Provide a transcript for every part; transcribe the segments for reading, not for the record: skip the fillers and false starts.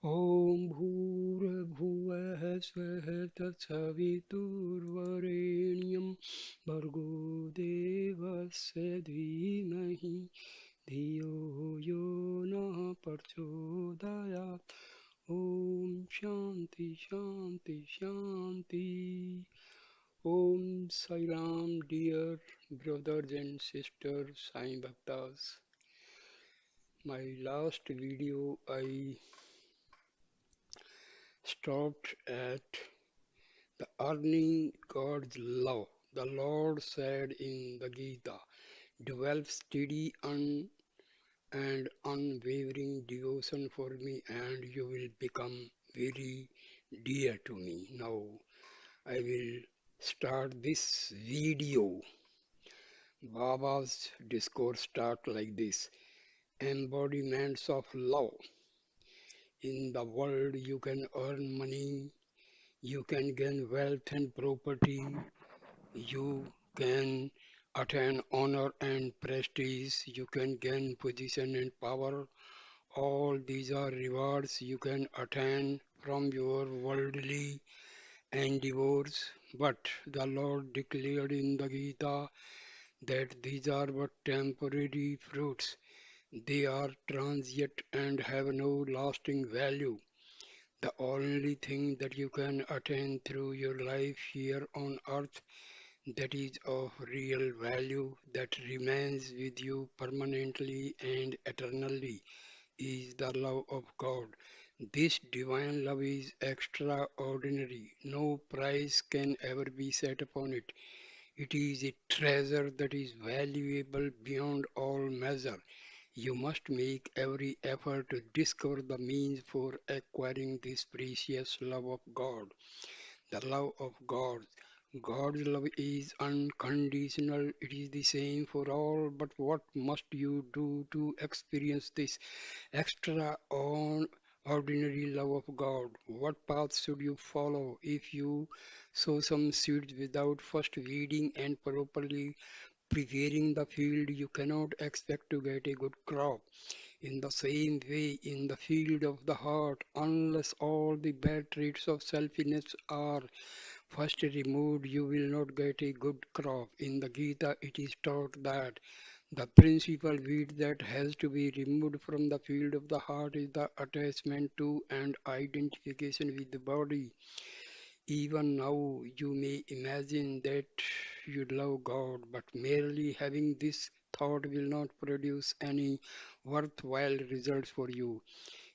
ॐ भूर्भुवः स्वः तत्सवितुर्वरेण्यं भर्गो देवस्य धीमहि धियो यो नः प्रचोदयात् ॐ शान्ति शान्ति शान्ति Om Sai Ram, dear brothers and sisters, Sai Bhaktas. My last video I stopped at the earning God's love. The Lord said in the Gita, develop steady and unwavering devotion for me and you will become very dear to me. Now I will start this video. Baba's discourse start like this. Embodiments of love. In the world you can earn money, you can gain wealth and property, you can attain honor and prestige, you can gain position and power. All these are rewards you can attain from your worldly endeavors. But the Lord declared in the Gita that these are but temporary fruits. They are transient and have no lasting value. The only thing that you can attain through your life here on earth that is of real value that remains with you permanently and eternally is the love of God. This divine love is extraordinary. No price can ever be set upon it. It is a treasure that is valuable beyond all measure. You must make every effort to discover the means for acquiring this precious love of God. The love of God. God's love is unconditional. It is the same for all. But what must you do to experience this extraordinary love of God? What path should you follow? If you sow some seeds without first weeding and properly preparing the field, you cannot expect to get a good crop. In the same way, in the field of the heart, unless all the bad traits of selfishness are first removed, you will not get a good crop. In the Gita, it is taught that the principal weed that has to be removed from the field of the heart is the attachment to and identification with the body. Even now, you may imagine that you love God, but merely having this thought will not produce any worthwhile results for you.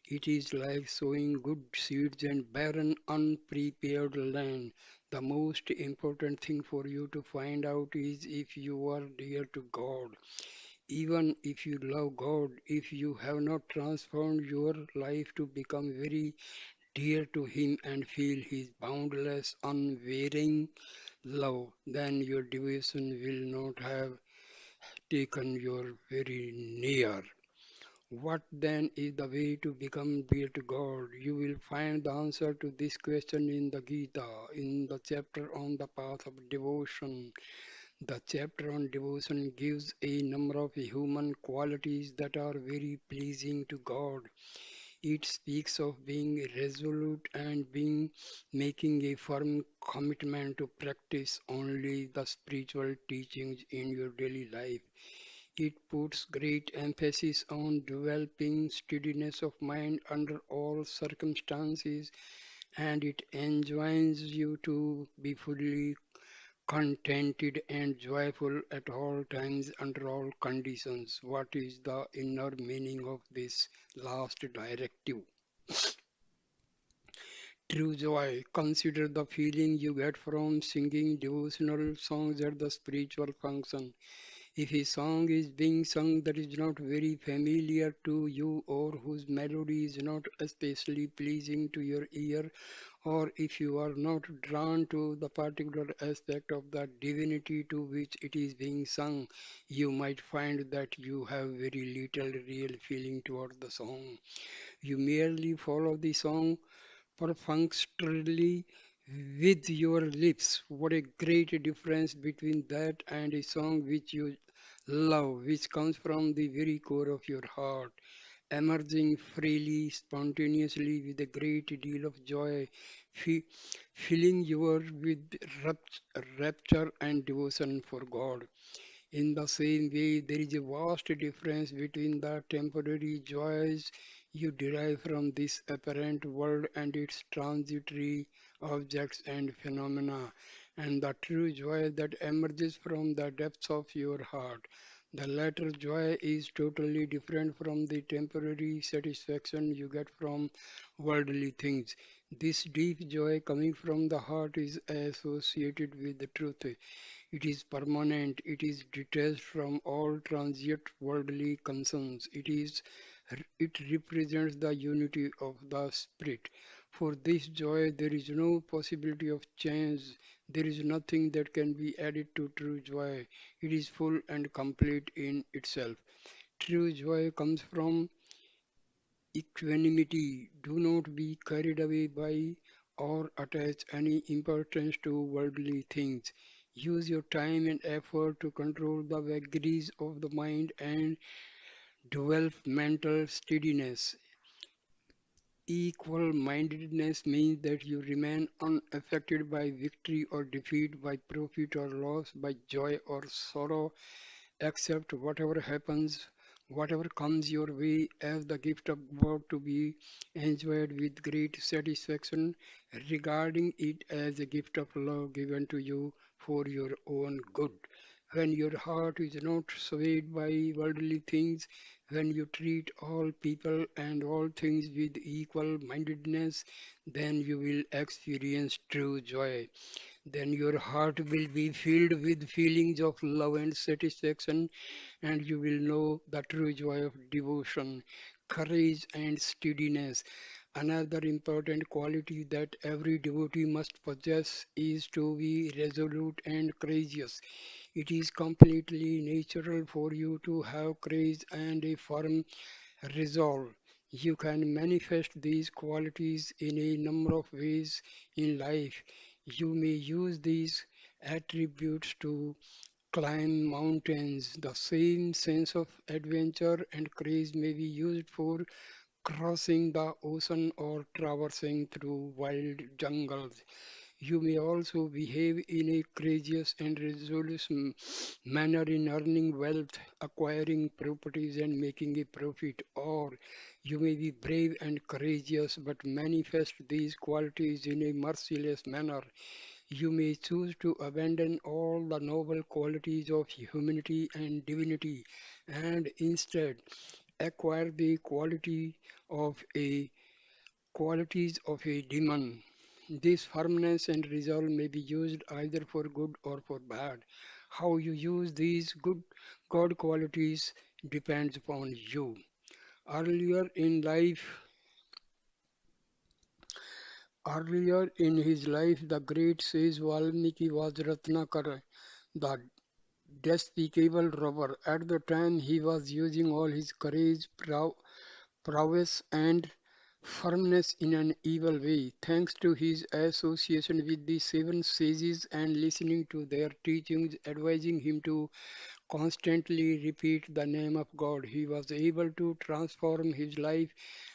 It is like sowing good seeds in barren, unprepared land. The most important thing for you to find out is if you are dear to God. Even if you love God, if you have not transformed your life to become very dear to Him and feel His boundless, unvarying love, then your devotion will not have taken you very near. What then is the way to become dear to God? You will find the answer to this question in the Gita, in the chapter on the path of devotion. The chapter on devotion gives a number of human qualities that are very pleasing to God. It speaks of being resolute and being making a firm commitment to practice only the spiritual teachings in your daily life. It puts great emphasis on developing steadiness of mind under all circumstances and it enjoins you to be fully contented and joyful at all times under all conditions. What is the inner meaning of this last directive? True joy. Consider the feeling you get from singing devotional songs at the spiritual function. If a song is being sung that is not very familiar to you or whose melody is not especially pleasing to your ear, or if you are not drawn to the particular aspect of the divinity to which it is being sung, you might find that you have very little real feeling toward the song. You merely follow the song perfunctorily with your lips. What a great difference between that and a song which you love, which comes from the very core of your heart. emerging freely, spontaneously with a great deal of joy, fi- filling you with rapture and devotion for God. In the same way, there is a vast difference between the temporary joys you derive from this apparent world and its transitory objects and phenomena, and the true joy that emerges from the depths of your heart. The latter joy is totally different from the temporary satisfaction you get from worldly things. This deep joy coming from the heart is associated with the truth. It is permanent, it is detached from all transient worldly concerns. It represents the unity of the spirit. For this joy there is no possibility of change. There is nothing that can be added to true joy. It is full and complete in itself. True joy comes from equanimity. Do not be carried away by or attach any importance to worldly things. Use your time and effort to control the vagaries of the mind and develop mental steadiness. Equal mindedness means that you remain unaffected by victory or defeat, by profit or loss, by joy or sorrow. Accept whatever happens, whatever comes your way as the gift of God to be enjoyed with great satisfaction, regarding it as a gift of love given to you for your own good. When your heart is not swayed by worldly things, when you treat all people and all things with equal mindedness, then you will experience true joy. Then your heart will be filled with feelings of love and satisfaction, and you will know the true joy of devotion, courage, and steadiness. Another important quality that every devotee must possess is to be resolute and courageous. It is completely natural for you to have courage and a firm resolve. You can manifest these qualities in a number of ways in life. You may use these attributes to climb mountains. The same sense of adventure and courage may be used for crossing the ocean or traversing through wild jungles. You may also behave in a courageous and resolute manner in earning wealth, acquiring properties, and making a profit. Or you may be brave and courageous but manifest these qualities in a merciless manner. You may choose to abandon all the noble qualities of humanity and divinity and instead acquire the of a qualities of a demon. This firmness and resolve may be used either for good or for bad. How you use these good God qualities depends upon you. Earlier in life, Earlier in his life, the great sage Valmiki was Ratnakara, the despicable robber. At the time, he was using all his courage, prowess, and firmness in an evil way. Thanks to his association with the seven sages and listening to their teachings, advising him to constantly repeat the name of God, he was able to transform his life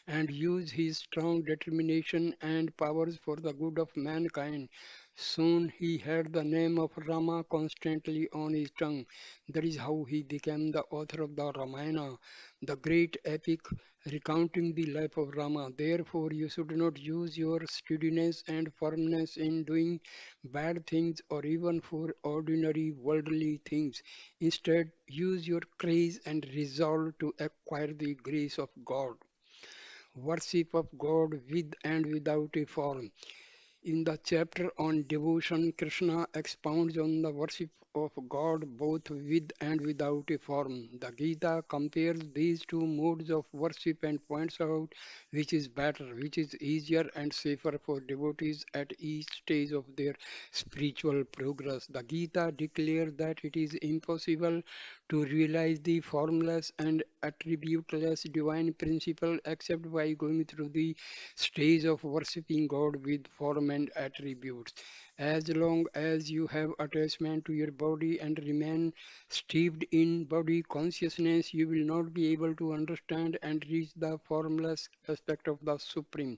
and use his strong determination and powers for the good of mankind. Soon he had the name of Rama constantly on his tongue. That is how he became the author of the Ramayana, the great epic recounting the life of Rama. Therefore, you should not use your steadiness and firmness in doing bad things or even for ordinary worldly things. Instead, use your courage and resolve to acquire the grace of God. Worship of God with and without a form. In the chapter on devotion, Krishna expounds on the worship of God both with and without a form. The Gita compares these two modes of worship and points out which is better, which is easier and safer for devotees at each stage of their spiritual progress. The Gita declares that it is impossible to realize the formless and attributeless divine principle except by going through the stage of worshipping God with form and attributes. As long as you have attachment to your body and remain steeped in body consciousness, you will not be able to understand and reach the formless aspect of the Supreme.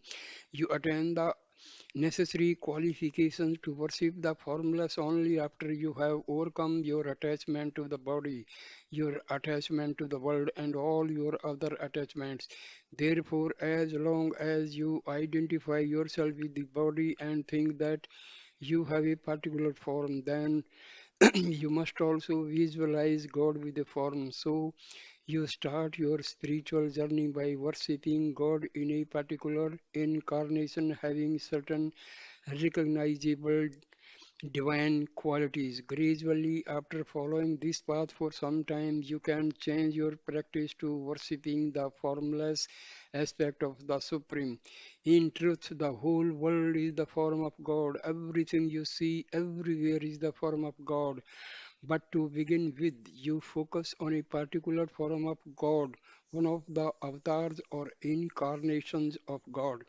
You attain the necessary qualifications to worship the formless only after you have overcome your attachment to the body, your attachment to the world, and all your other attachments. Therefore, as long as you identify yourself with the body and think that you have a particular form, then you must also visualize God with a form. So, you start your spiritual journey by worshipping God in a particular incarnation, having certain recognizable divine qualities. Gradually, after following this path for some time, you can change your practice to worshipping the formless aspect of the Supreme. In truth, the whole world is the form of God. Everything you see everywhere is the form of God. But to begin with, you focus on a particular form of God, one of the avatars or incarnations of God.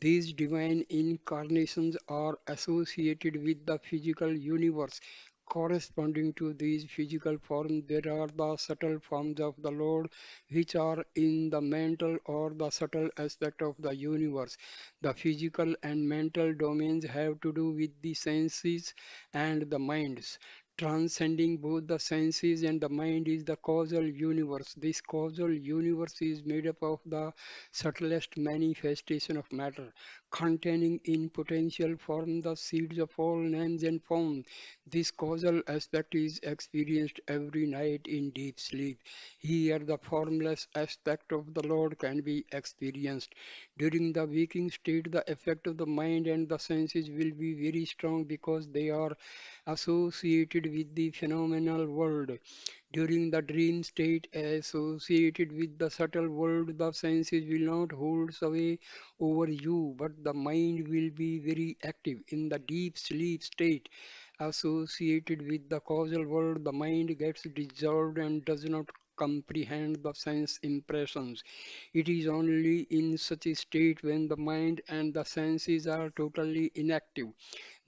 These divine incarnations are associated with the physical universe. Corresponding to these physical forms, there are the subtle forms of the Lord, which are in the mental or the subtle aspect of the universe. The physical and mental domains have to do with the senses and the minds. Transcending both the senses and the mind is the causal universe. This causal universe is made up of the subtlest manifestation of matter, containing in potential form the seeds of all names and forms. This causal aspect is experienced every night in deep sleep. Here, the formless aspect of the Lord can be experienced. During the waking state, the effect of the mind and the senses will be very strong because they are associated with the phenomenal world. During the dream state associated with the subtle world, the senses will not hold sway over you, but the mind will be very active. In the deep sleep state associated with the causal world, the mind gets dissolved and does not comprehend the sense impressions. It is only in such a state when the mind and the senses are totally inactive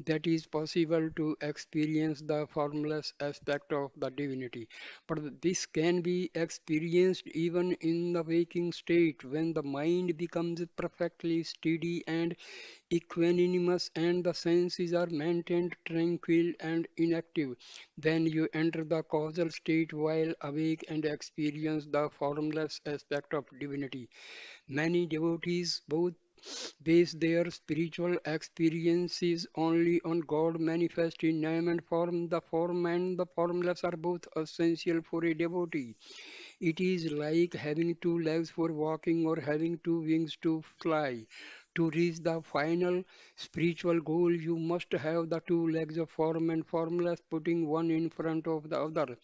that is possible to experience the formless aspect of the divinity. But this can be experienced even in the waking state when the mind becomes perfectly steady and equanimous and the senses are maintained tranquil and inactive. Then you enter the causal state while awake and experience the formless aspect of divinity. Many devotees both base their spiritual experiences only on God manifest in name and form. The form and the formless are both essential for a devotee. It is like having two legs for walking or having two wings to fly. To reach the final spiritual goal, you must have the two legs of form and formless, putting one in front of the other,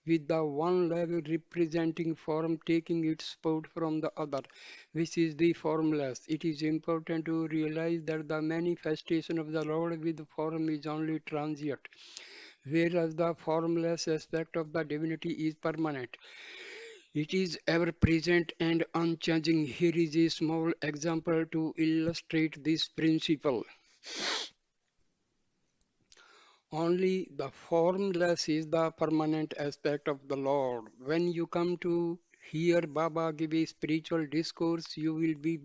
with the one leg representing form taking its spot from the other, which is the formless. It is important to realize that the manifestation of the Lord with form is only transient, whereas the formless aspect of the divinity is permanent. It is ever present and unchanging. Here is a small example to illustrate this principle. Only the formless is the permanent aspect of the Lord. When you come to hear Baba give a spiritual discourse, you will be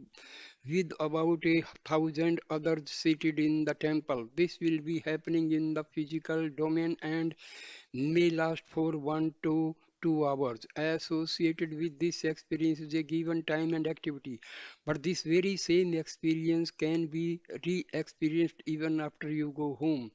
with about 1,000 others seated in the temple. This will be happening in the physical domain and may last for 1 to 2 hours. Associated with this experience is a given time and activity. But this very same experience can be re experienced even after you go home.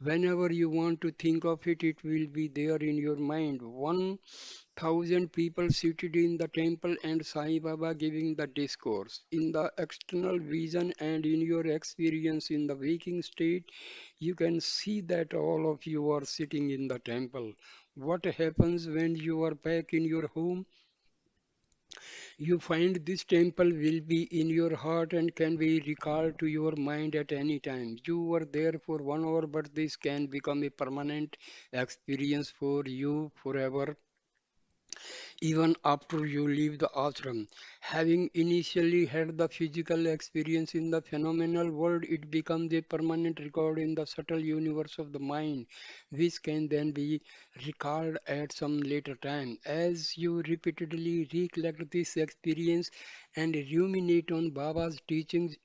Whenever you want to think of it, it will be there in your mind. 1,000 people seated in the temple and Sai Baba giving the discourse. In the external vision and in your experience in the waking state, you can see that all of you are sitting in the temple. What happens when you are back in your home? You find this temple will be in your heart and can be recalled to your mind at any time. You were there for 1 hour, but this can become a permanent experience for you forever even after you leave the ashram. Having initially had the physical experience in the phenomenal world, it becomes a permanent record in the subtle universe of the mind, which can then be recalled at some later time. As you repeatedly recollect this experience and ruminate on Baba's teachings,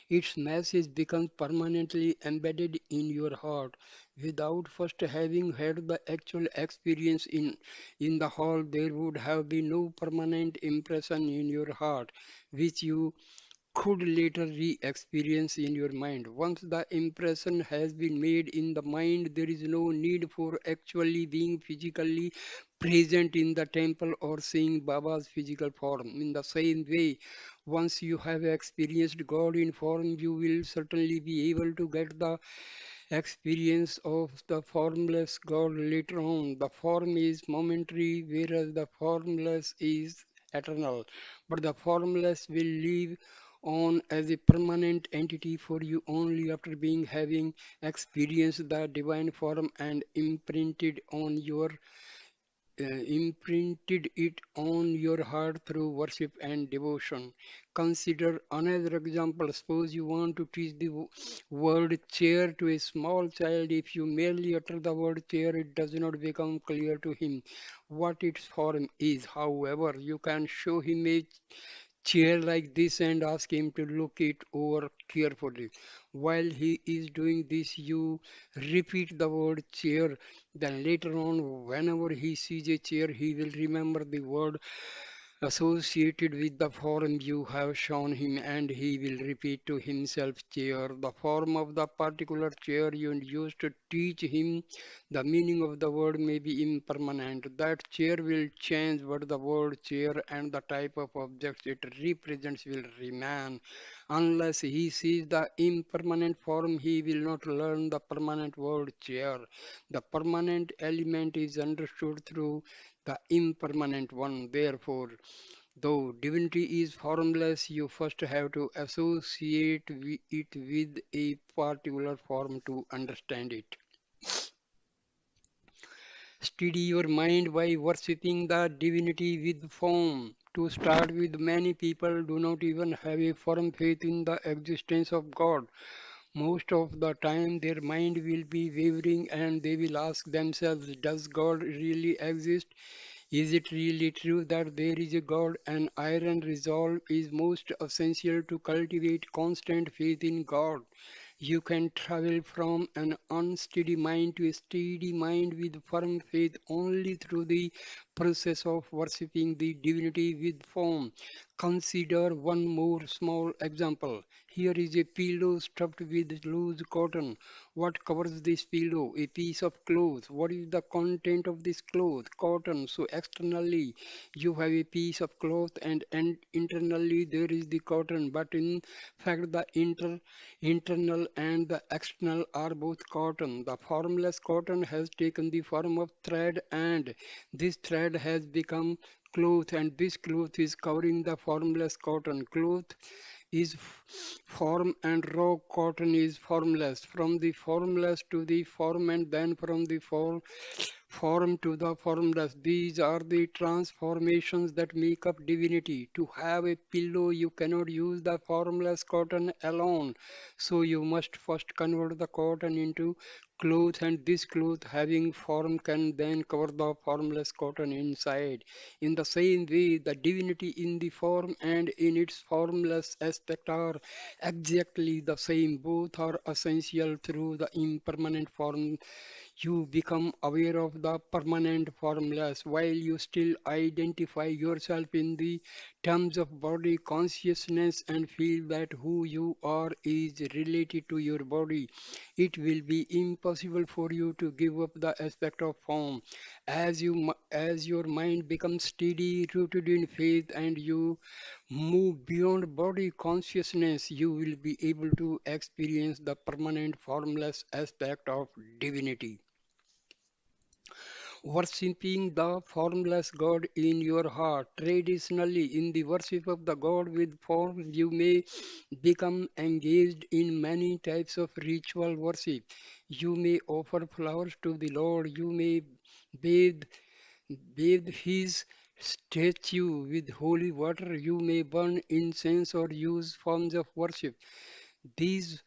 its message becomes permanently embedded in your heart without first having had the actual experience in the hall, there would have been no permanent impression in your heart, which you could later re experience in your mind. Once the impression has been made in the mind, there is no need for actually being physically present in the temple or seeing Baba's physical form. In the same way, once you have experienced God in form, you will certainly be able to get the experience of the formless God later on. The form is momentary, whereas the formless is eternal. But the formless will live on as a permanent entity for you only after being having experienced the divine form and imprinted it on your heart through worship and devotion. Consider another example. Suppose you want to teach the word chair to a small child. If you merely utter the word chair, it does not become clear to him what its form is. However, you can show him a chair like this and ask him to look it over carefully. While he is doing this, you repeat the word chair. Then later on, whenever he sees a chair, he will remember the word associated with the form you have shown him, and he will repeat to himself chair, the form of the particular chair you used to teach him. The meaning of the word may be impermanent. That chair will change, but the word chair and the type of objects it represents will remain. Unless he sees the impermanent form, he will not learn the permanent word chair. The permanent element is understood through the impermanent one. Therefore, though divinity is formless, you first have to associate it with a particular form to understand it. Steady your mind by worshipping the divinity with form. To start with, many people do not even have a firm faith in the existence of God. Most of the time, their mind will be wavering and they will ask themselves, does God really exist? Is it really true that there is a God? An iron resolve is most essential to cultivate constant faith in God. You can travel from an unsteady mind to a steady mind with firm faith only through the process of worshipping the divinity with form. Consider one more small example. Here is a pillow stuffed with loose cotton. What covers this pillow? A piece of cloth. What is the content of this cloth? Cotton. So externally you have a piece of cloth and internally there is the cotton. But in fact the internal and the external are both cotton. The formless cotton has taken the form of thread and this thread has become cloth and this cloth is covering the formless cotton. Cloth is form and raw cotton is formless. From the formless to the form and then from the form to the formless. These are the transformations that make up divinity. To have a pillow, you cannot use the formless cotton alone. So you must first convert the cotton into cloth, and this cloth having form can then cover the formless cotton inside. In the same way, the divinity in the form and in its formless aspect are exactly the same. Both are essential through the impermanent form you become aware of the permanent formless while you still identify yourself in the terms of body consciousness and feel that who you are is related to your body. It will be impossible for you to give up the aspect of form. As your mind becomes steady, rooted in faith, and you move beyond body consciousness, you will be able to experience the permanent formless aspect of divinity. Worshipping the formless God in your heart. Traditionally, in the worship of the God with form, you may become engaged in many types of ritual worship. You may offer flowers to the Lord. You may bathe bathe his statue with holy water. You may burn incense or use forms of worship. These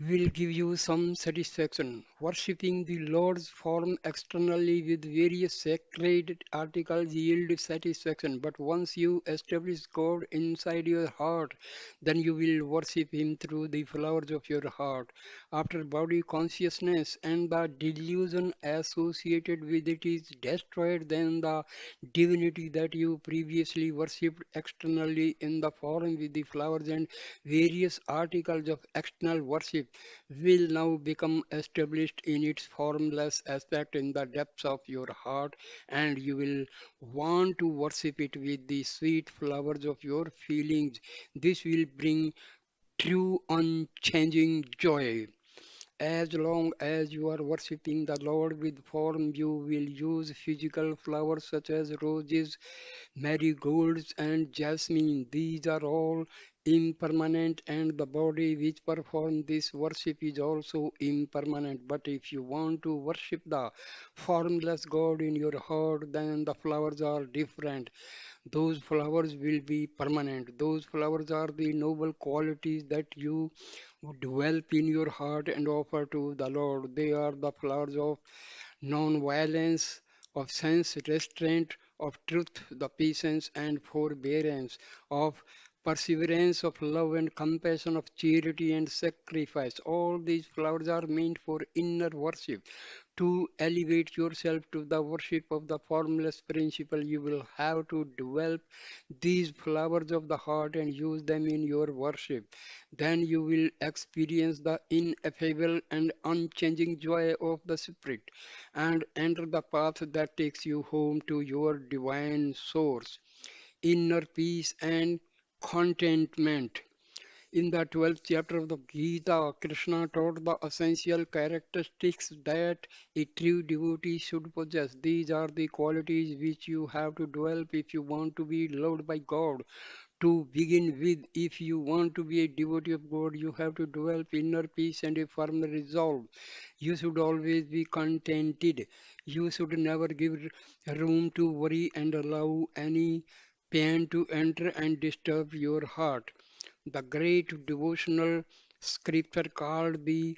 will give you some satisfaction. Worshipping the Lord's form externally with various sacred articles yield satisfaction. But once you establish God inside your heart, then you will worship Him through the flowers of your heart. After body consciousness and the delusion associated with it is destroyed, then the divinity that you previously worshipped externally in the form with the flowers and various articles of external worship will now become established in its formless aspect in the depths of your heart, and you will want to worship it with the sweet flowers of your feelings. This will bring true unchanging joy. As long as you are worshipping the Lord with form, you will use physical flowers such as roses, marigolds, and jasmine. These are all impermanent, and the body which performs this worship is also impermanent. But if you want to worship the formless God in your heart, then the flowers are different. Those flowers will be permanent. Those flowers are the noble qualities that you develop in your heart and offer to the Lord. They are the flowers of non-violence, of sense restraint, of truth, the patience and forbearance, of perseverance, of love and compassion, of charity and sacrifice. All these flowers are meant for inner worship. To elevate yourself to the worship of the formless principle, you will have to develop these flowers of the heart and use them in your worship. Then you will experience the ineffable and unchanging joy of the Spirit and enter the path that takes you home to your divine source, inner peace and contentment. In the 12th chapter of the Gita, Krishna taught the essential characteristics that a true devotee should possess. These are the qualities which you have to develop if you want to be loved by God. To begin with, if you want to be a devotee of God, you have to develop inner peace and a firm resolve. You should always be contented. You should never give room to worry and allow any pain to enter and disturb your heart. The great devotional scripture called the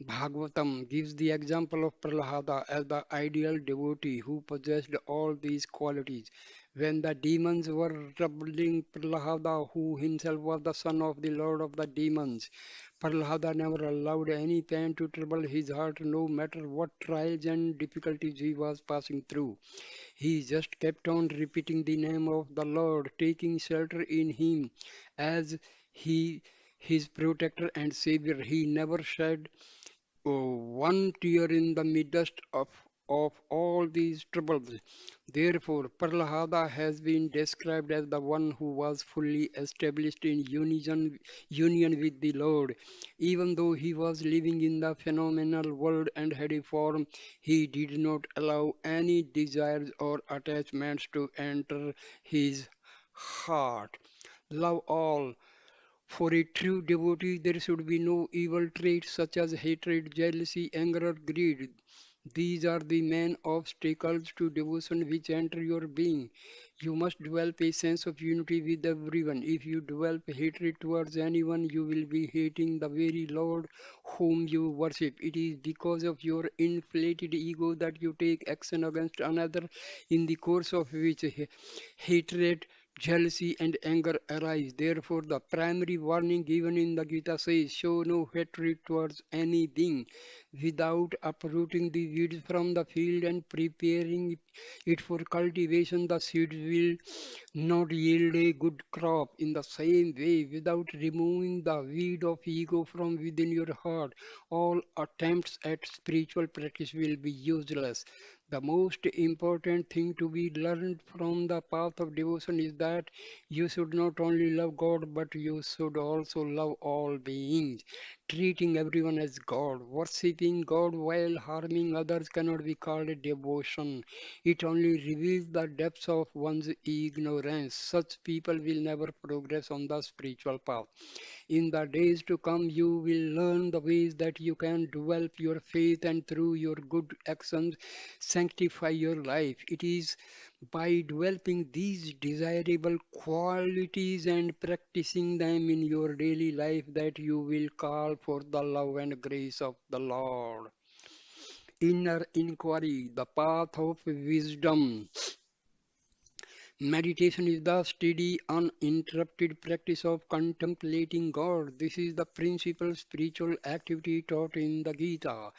Bhagavatam gives the example of Prahlada as the ideal devotee who possessed all these qualities. When the demons were troubling Prahlada, who himself was the son of the Lord of the demons, Prahlada never allowed any pain to trouble his heart, no matter what trials and difficulties he was passing through. He just kept on repeating the name of the Lord, taking shelter in him as he his protector and savior. He never shed one tear in the midst of all these troubles. Therefore, Prahlada has been described as the one who was fully established in union with the Lord. Even though he was living in the phenomenal world and had a form, he did not allow any desires or attachments to enter his heart. Love all. For a true devotee, there should be no evil traits such as hatred, jealousy, anger, or greed. These are the main obstacles to devotion which enter your being. You must develop a sense of unity with everyone. If you develop hatred towards anyone, you will be hating the very Lord whom you worship. It is because of your inflated ego that you take action against another, in the course of which hatred, jealousy, and anger arise. Therefore, the primary warning given in the Gita says, show no hatred towards any being without uprooting the weeds from the field and preparing it for cultivation. The seeds will not yield a good crop. In the same way, without removing the weed of ego from within your heart, all attempts at spiritual practice will be useless. The most important thing to be learned from the path of devotion is that you should not only love God, but you should also love all beings, treating everyone as God. Worshipping God while harming others cannot be called a devotion. It only reveals the depths of one's ignorance. Such people will never progress on the spiritual path. In the days to come, you will learn the ways that you can develop your faith and through your good actions sanctify your life. It is by developing these desirable qualities and practicing them in your daily life that you will call for the love and grace of the Lord. Inner inquiry, the path of wisdom. Meditation is the steady, uninterrupted practice of contemplating God. This is the principal spiritual activity taught in the Gita.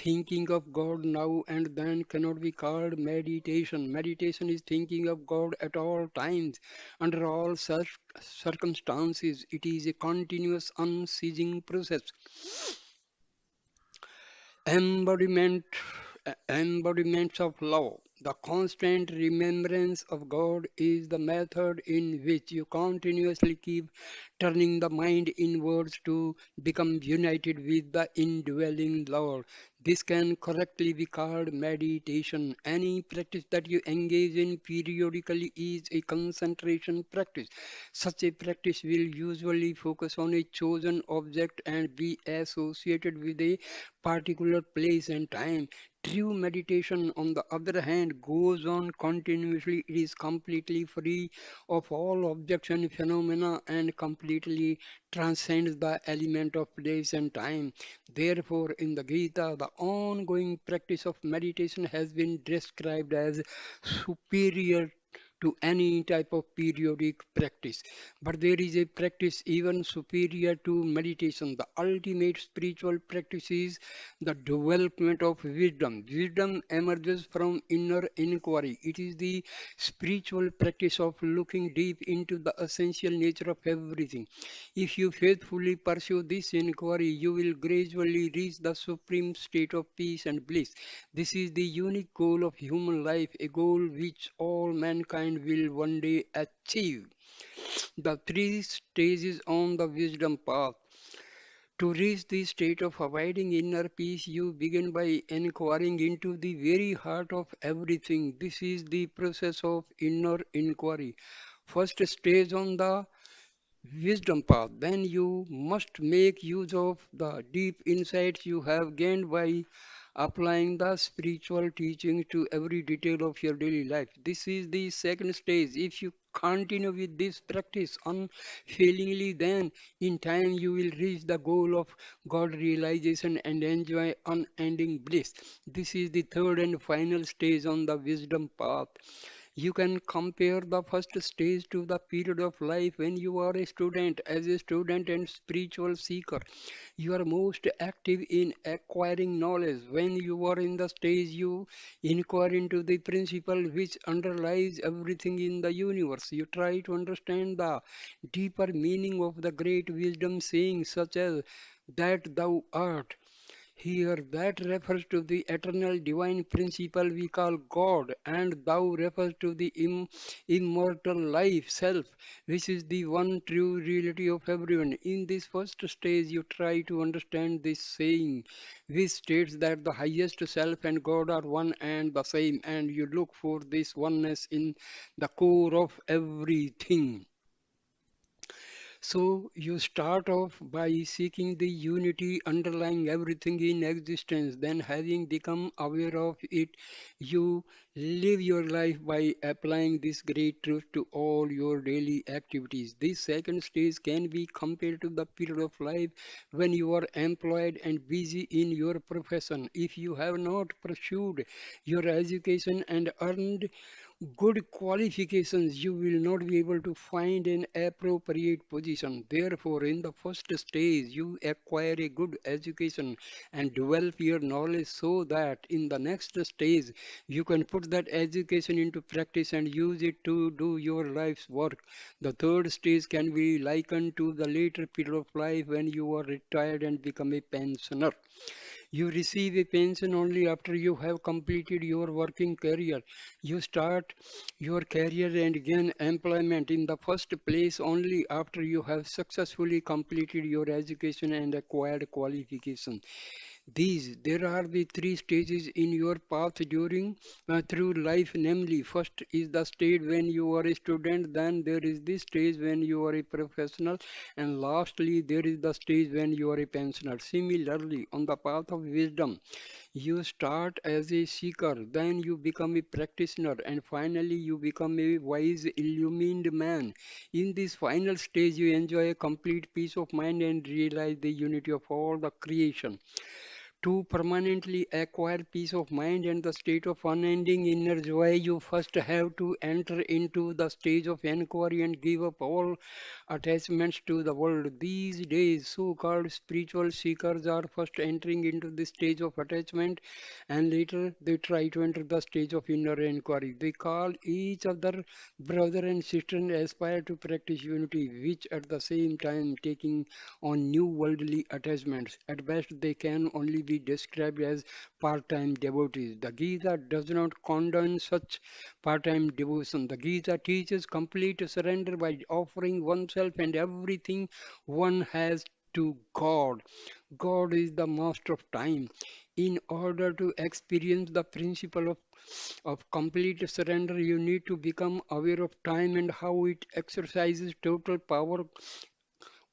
Thinking of God now and then cannot be called meditation. Meditation is thinking of God at all times, under all circumstances. It is a continuous, unceasing process. Embodiment, embodiments of love. The constant remembrance of God is the method in which you continuously keep turning the mind inwards to become united with the indwelling Lord. This can correctly be called meditation. Any practice that you engage in periodically is a concentration practice. Such a practice will usually focus on a chosen object and be associated with a particular place and time. True meditation, on the other hand, goes on continuously. It is completely free of all objects and phenomena and completely transcends the element of place and time. Therefore, in the Gita, the ongoing practice of meditation has been described as superior to any type of periodic practice. But there is a practice even superior to meditation. The ultimate spiritual practice is the development of wisdom. Wisdom emerges from inner inquiry. It is the spiritual practice of looking deep into the essential nature of everything. If you faithfully pursue this inquiry, you will gradually reach the supreme state of peace and bliss. This is the unique goal of human life, a goal which all mankind will one day achieve. The three stages on the wisdom path. To reach the state of abiding inner peace, you begin by inquiring into the very heart of everything. This is the process of inner inquiry. First stage on the wisdom path, then you must make use of the deep insights you have gained by applying the spiritual teaching to every detail of your daily life. This is the second stage. If you continue with this practice unfailingly, then in time you will reach the goal of God realization and enjoy unending bliss. This is the third and final stage on the wisdom path. You can compare the first stage to the period of life when you are a student. As a student and spiritual seeker, you are most active in acquiring knowledge. When you are in the stage, you inquire into the principle which underlies everything in the universe. You try to understand the deeper meaning of the great wisdom sayings, such as that thou art. Here, that refers to the eternal divine principle we call God, and thou refers to the immortal life, self, which is the one true reality of everyone. In this first stage, you try to understand this saying, which states that the highest self and God are one and the same, and you look for this oneness in the core of everything. So you start off by seeking the unity underlying everything in existence. Then, having become aware of it, you live your life by applying this great truth to all your daily activities. This second stage can be compared to the period of life when you are employed and busy in your profession. If you have not pursued your education and earned good qualifications, you will not be able to find an appropriate position. Therefore, in the first stage, you acquire a good education and develop your knowledge so that in the next stage, you can put that education into practice and use it to do your life's work. The third stage can be likened to the later period of life when you are retired and become a pensioner. You receive a pension only after you have completed your working career. You start your career and gain employment in the first place only after you have successfully completed your education and acquired qualification. There are the three stages in your path during through life. Namely, first is the stage when you are a student, then there is the stage when you are a professional, and lastly, there is the stage when you are a pensioner. Similarly, on the path of wisdom, you start as a seeker, then you become a practitioner, and finally, you become a wise, illumined man. In this final stage, you enjoy a complete peace of mind and realize the unity of all the creation. To permanently acquire peace of mind and the state of unending inner joy, you first have to enter into the stage of inquiry and give up all attachments to the world. These days, so called spiritual seekers are first entering into the stage of attachment and later they try to enter the stage of inner inquiry. They call each other brother and sister and aspire to practice unity, which at the same time taking on new worldly attachments. At best, they can only be described as part-time devotees. The Gita does not condone such part-time devotion. The Gita teaches complete surrender by offering oneself and everything one has to God. God is the master of time. In order to experience the principle of complete surrender, you need to become aware of time and how it exercises total power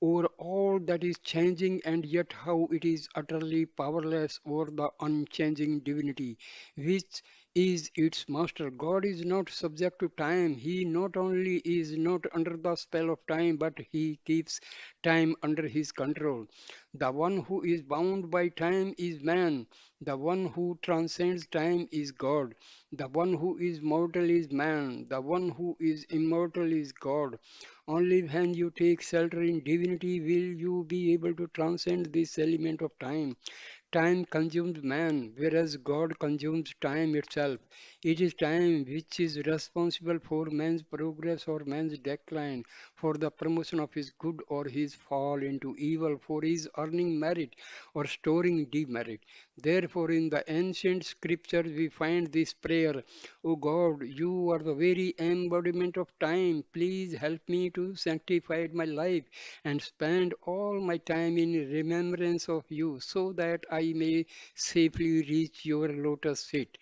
over all that is changing, and yet how it is utterly powerless over the unchanging divinity, which is its master. God is not subject to time. He not only is not under the spell of time, but he keeps time under his control. The one who is bound by time is man. The one who transcends time is God. The one who is mortal is man. The one who is immortal is God. Only when you take shelter in divinity will you be able to transcend this element of time. Time consumes man, whereas God consumes time itself. It is time which is responsible for man's progress or man's decline, for the promotion of his good or his fall into evil, for his earning merit or storing demerit. Therefore, in the ancient scriptures, we find this prayer: O God, you are the very embodiment of time. Please help me to sanctify my life and spend all my time in remembrance of you so that I may safely reach your lotus feet.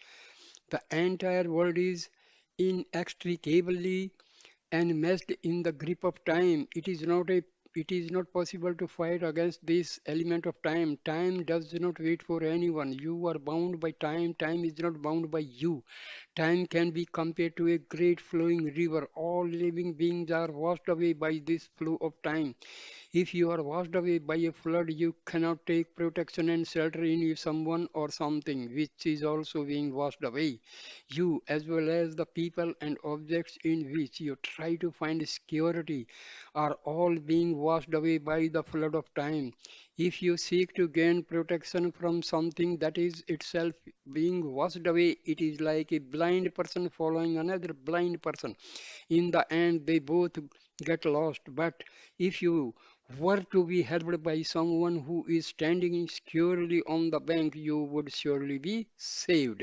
The entire world is inextricably enmeshed in the grip of time. It is not possible to fight against this element of time. Time does not wait for anyone. You are bound by time. Time is not bound by you. Time can be compared to a great flowing river. All living beings are washed away by this flow of time. If you are washed away by a flood, you cannot take protection and shelter in someone or something which is also being washed away. You, as well as the people and objects in which you try to find security, are all being washed away by the flood of time. If you seek to gain protection from something that is itself being washed away, it is like a blind person following another blind person. In the end, they both get lost. But if you were to be helped by someone who is standing securely on the bank, you would surely be saved.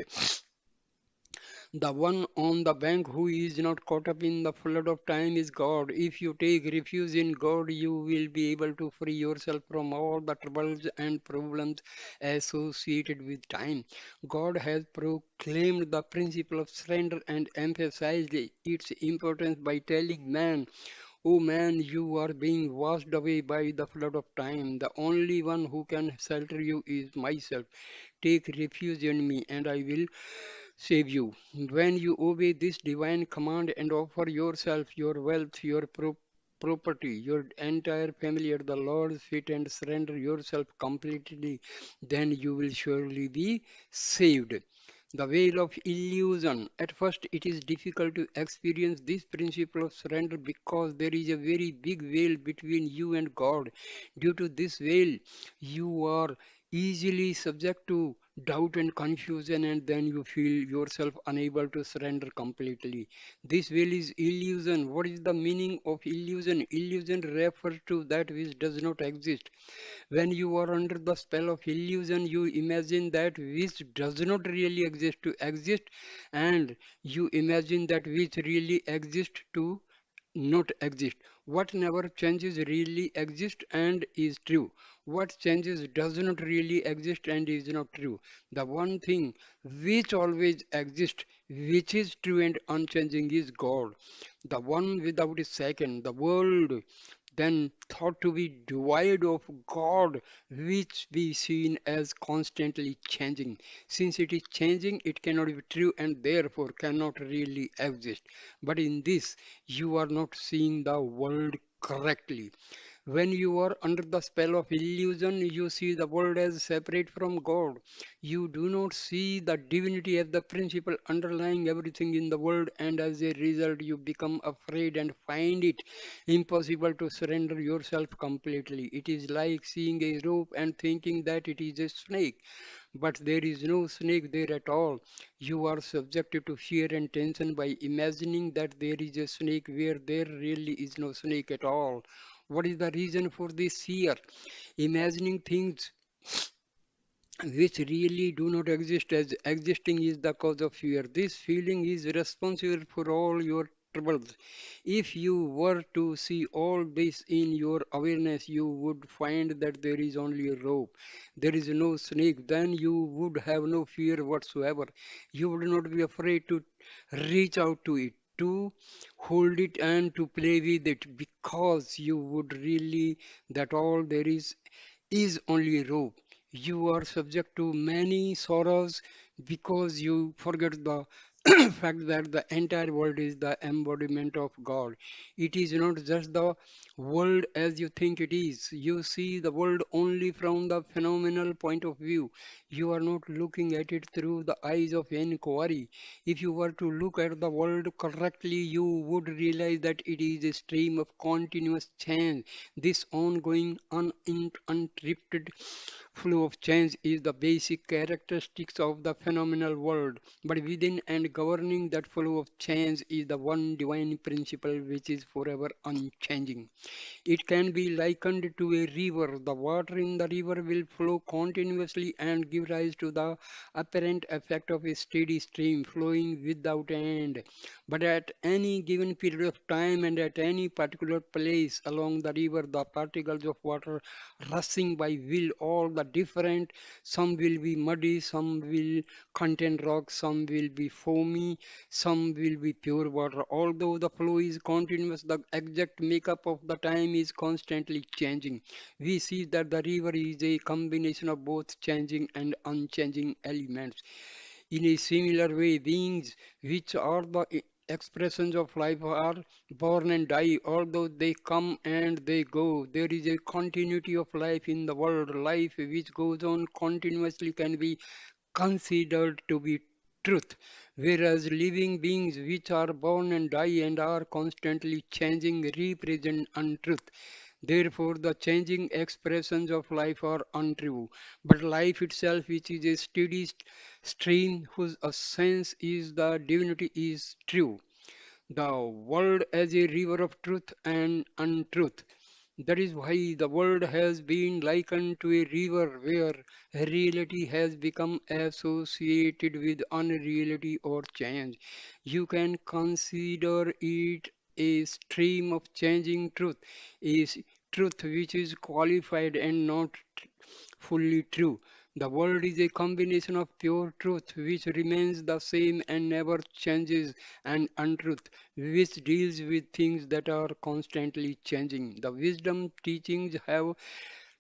The one on the bank who is not caught up in the flood of time is God. If you take refuge in God, you will be able to free yourself from all the troubles and problems associated with time. God has proclaimed the principle of surrender and emphasized its importance by telling man, "O man, you are being washed away by the flood of time. The only one who can shelter you is myself. Take refuge in me, and I will save you." When you obey this divine command and offer yourself, your wealth, your property, your entire family at the Lord's feet and surrender yourself completely, then you will surely be saved. The veil of illusion. At first, it is difficult to experience this principle of surrender because there is a very big veil between you and God. Due to this veil, you are easily subject to doubt and confusion, and then you feel yourself unable to surrender completely. This will is illusion. What is the meaning of illusion? Illusion refers to that which does not exist. When you are under the spell of illusion, you imagine that which does not really exist to exist, and you imagine that which really exists to not exist. What never changes really exists and is true. What changes does not really exist and is not true. The one thing which always exists, which is true and unchanging, is God, the one without a second. The world then thought to be devoid of God, which we seen as constantly changing. Since it is changing, it cannot be true and therefore cannot really exist. But in this, you are not seeing the world correctly. When you are under the spell of illusion, you see the world as separate from God. You do not see the divinity as the principle underlying everything in the world, and as a result, you become afraid and find it impossible to surrender yourself completely. It is like seeing a rope and thinking that it is a snake, but there is no snake there at all. You are subjected to fear and tension by imagining that there is a snake where there really is no snake at all. What is the reason for this fear? Imagining things which really do not exist as existing is the cause of fear. This feeling is responsible for all your troubles. If you were to see all this in your awareness, you would find that there is only a rope. There is no snake. Then you would have no fear whatsoever. You would not be afraid to reach out to it, to hold it and to play with it, because you would really that all there is only a rope. You are subject to many sorrows because you forget the fact that the entire world is the embodiment of God. It is not just the world as you think it is. You see the world only from the phenomenal point of view. You are not looking at it through the eyes of inquiry. If you were to look at the world correctly, you would realize that it is a stream of continuous change. This ongoing, uninterrupted flow of change is the basic characteristics of the phenomenal world. But within and governing that flow of change is the one divine principle which is forever unchanging. It can be likened to a river. The water in the river will flow continuously and give rise to the apparent effect of a steady stream flowing without end. But at any given period of time and at any particular place along the river, the particles of water rushing by will all the different. Some will be muddy, some will contain rocks, some will be foamy, some will be pure water. Although the flow is continuous, the exact makeup of the time is constantly changing. We see that the river is a combination of both changing and unchanging elements. In a similar way, beings which are the expressions of life are born and die, although they come and they go. There is a continuity of life in the world. Life which goes on continuously can be considered to be truth, whereas living beings which are born and die and are constantly changing represent untruth. Therefore, the changing expressions of life are untrue, but life itself, which is a steady stream whose essence is the divinity, is true. The world as a river of truth and untruth. That is why the world has been likened to a river where reality has become associated with unreality or change. You can consider it a stream of changing truth, truth which is qualified and not fully true. The world is a combination of pure truth, which remains the same and never changes, and untruth, which deals with things that are constantly changing. The wisdom teachings have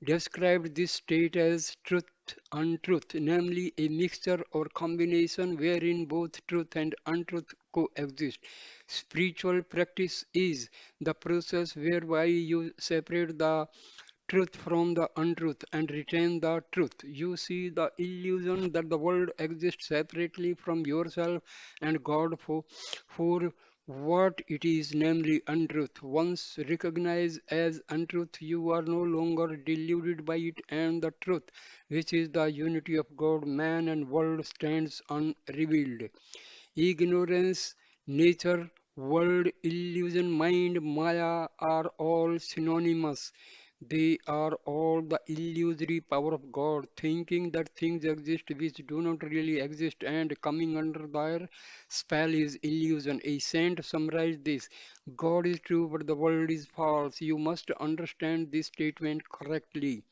described this state as truth untruth, namely a mixture or combination wherein both truth and untruth coexist. Spiritual practice is the process whereby you separate the truth from the untruth and retain the truth. You see the illusion that the world exists separately from yourself and God for what it is, namely untruth. Once recognized as untruth, you are no longer deluded by it, and the truth, which is the unity of God, man, and world, stands unrevealed. Ignorance, nature, world, illusion, mind, maya are all synonymous. They are all the illusory power of God, thinking that things exist which do not really exist, and coming under their spell is illusion. A saint summarized this: God is true, but the world is false. You must understand this statement correctly.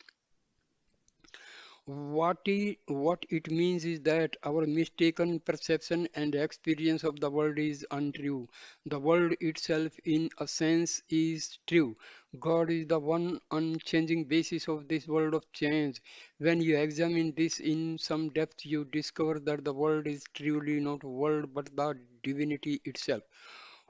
What it means is that our mistaken perception and experience of the world is untrue. The world itself, in a sense, is true. God is the one unchanging basis of this world of change. When you examine this in some depth, you discover that the world is truly not world but the divinity itself.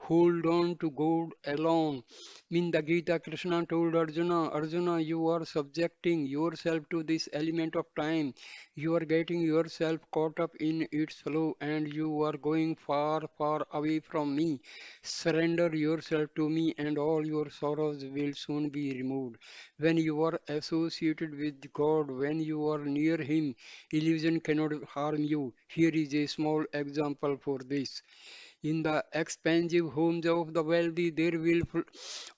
Hold on to God alone. In the Gita, Krishna told Arjuna, Arjuna, you are subjecting yourself to this element of time. You are getting yourself caught up in its flow and you are going far, far away from me. Surrender yourself to me and all your sorrows will soon be removed. When you are associated with God, when you are near Him, illusion cannot harm you. Here is a small example for this. In the expensive homes of the wealthy, there will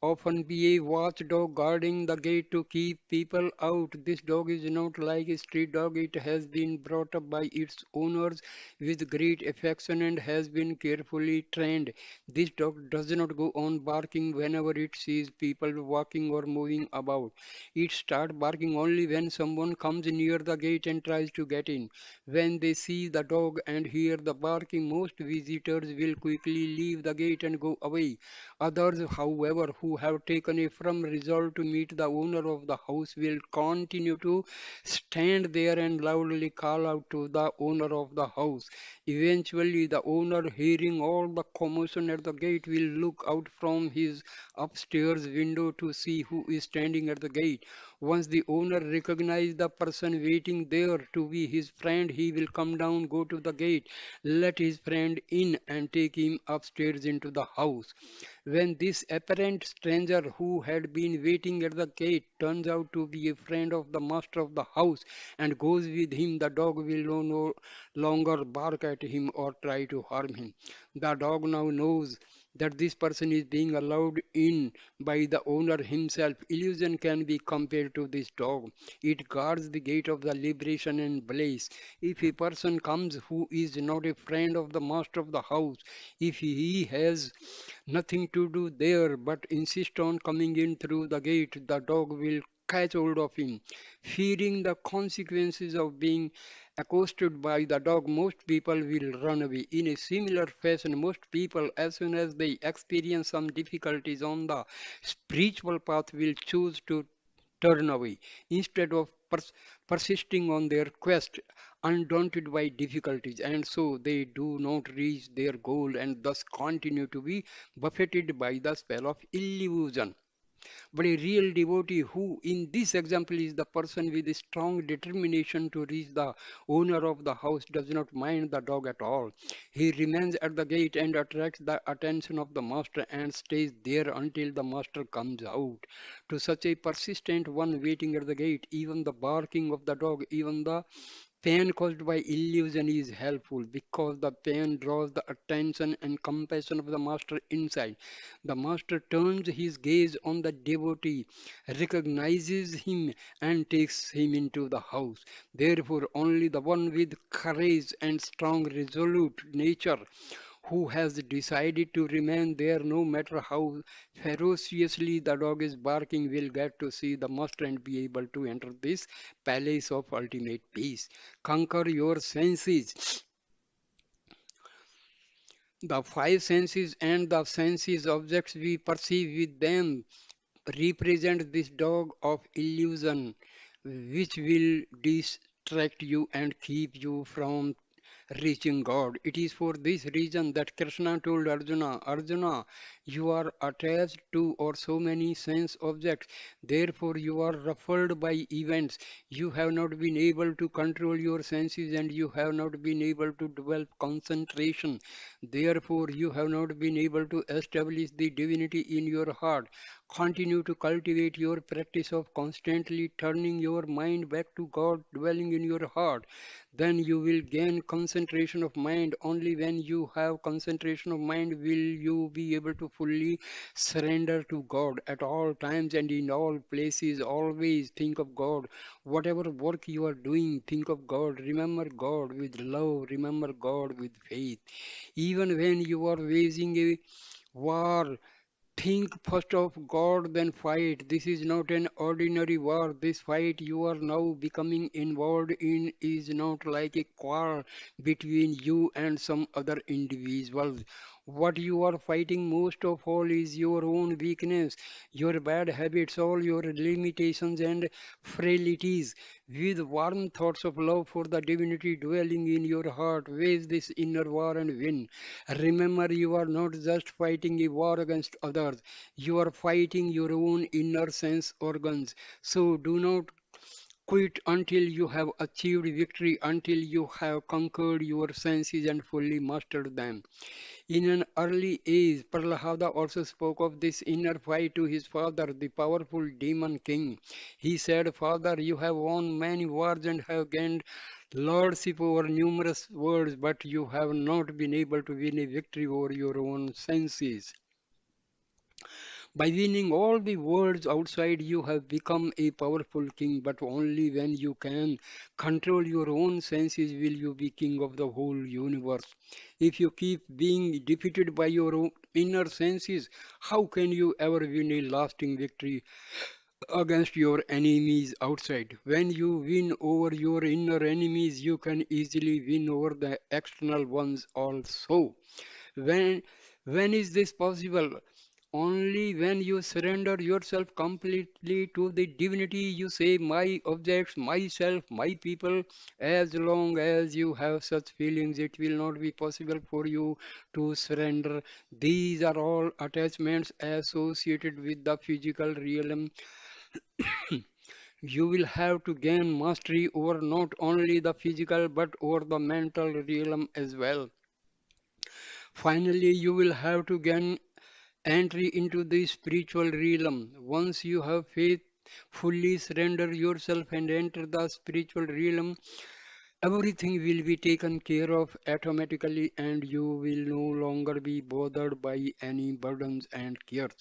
often be a watchdog guarding the gate to keep people out. This dog is not like a street dog. It has been brought up by its owners with great affection and has been carefully trained. This dog does not go on barking whenever it sees people walking or moving about. It starts barking only when someone comes near the gate and tries to get in. When they see the dog and hear the barking, most visitors will quickly leave the gate and go away. Others, however, who have taken a firm resolve to meet the owner of the house will continue to stand there and loudly call out to the owner of the house. Eventually, the owner, hearing all the commotion at the gate, will look out from his upstairs window to see who is standing at the gate. Once the owner recognizes the person waiting there to be his friend, he will come down, go to the gate, let his friend in, and take him upstairs into the house. When this apparent stranger who had been waiting at the gate turns out to be a friend of the master of the house and goes with him, the dog will no longer bark at him or try to harm him. The dog now knows that this person is being allowed in by the owner himself. Illusion can be compared to this dog. It guards the gate of the liberation and bliss. If a person comes who is not a friend of the master of the house, if he has nothing to do there but insist on coming in through the gate, the dog will catch hold of him. Fearing the consequences of being accosted by the dog, most people will run away. In a similar fashion, most people, as soon as they experience some difficulties on the spiritual path, will choose to turn away instead of persisting on their quest, undaunted by difficulties, and so they do not reach their goal and thus continue to be buffeted by the spell of illusion. But a real devotee, who in this example is the person with a strong determination to reach the owner of the house, does not mind the dog at all. He remains at the gate and attracts the attention of the master and stays there until the master comes out. To such a persistent one waiting at the gate, even the barking of the dog, even the pain caused by illusion is helpful because the pain draws the attention and compassion of the master inside. The master turns his gaze on the devotee, recognizes him, and takes him into the house. Therefore, only the one with courage and strong, resolute nature who has decided to remain there no matter how ferociously the dog is barking will get to see the master and be able to enter this palace of ultimate peace. Conquer your senses. The five senses and the senses objects we perceive with them represent this dog of illusion, which will distract you and keep you from reaching God. It is for this reason that Krishna told Arjuna, Arjuna, you are attached to or so many sense objects, therefore you are ruffled by events. You have not been able to control your senses and you have not been able to develop concentration. Therefore, you have not been able to establish the divinity in your heart. Continue to cultivate your practice of constantly turning your mind back to God dwelling in your heart. Then you will gain concentration of mind. Only when you have concentration of mind will you be able to fully surrender to God at all times and in all places. Always think of God. Whatever work you are doing, think of God. Remember God with love. Remember God with faith. Even when you are waging a war, think first of God, then fight. This is not an ordinary war. This fight you are now becoming involved in is not like a quarrel between you and some other individuals. What you are fighting most of all is your own weakness, your bad habits, all your limitations and frailties. With warm thoughts of love for the divinity dwelling in your heart, wage this inner war and win. Remember, you are not just fighting a war against others, you are fighting your own inner sense organs. So do not quit until you have achieved victory, until you have conquered your senses and fully mastered them. In an early age, Prahlada also spoke of this inner fight to his father, the powerful demon king. He said, Father, you have won many wars and have gained lordship over numerous worlds, but you have not been able to win a victory over your own senses. By winning all the worlds outside, you have become a powerful king, but only when you can control your own senses will you be king of the whole universe. If you keep being defeated by your own inner senses, how can you ever win a lasting victory against your enemies outside? When you win over your inner enemies, you can easily win over the external ones also. When when is this possible? Only when you surrender yourself completely to the divinity, you say, my objects, myself, my people. As long as you have such feelings, it will not be possible for you to surrender. These are all attachments associated with the physical realm. You will have to gain mastery over not only the physical but over the mental realm as well. Finally, you will have to gain entry into the spiritual realm. Once you have faith, fully surrender yourself and enter the spiritual realm, everything will be taken care of automatically and you will no longer be bothered by any burdens and cares.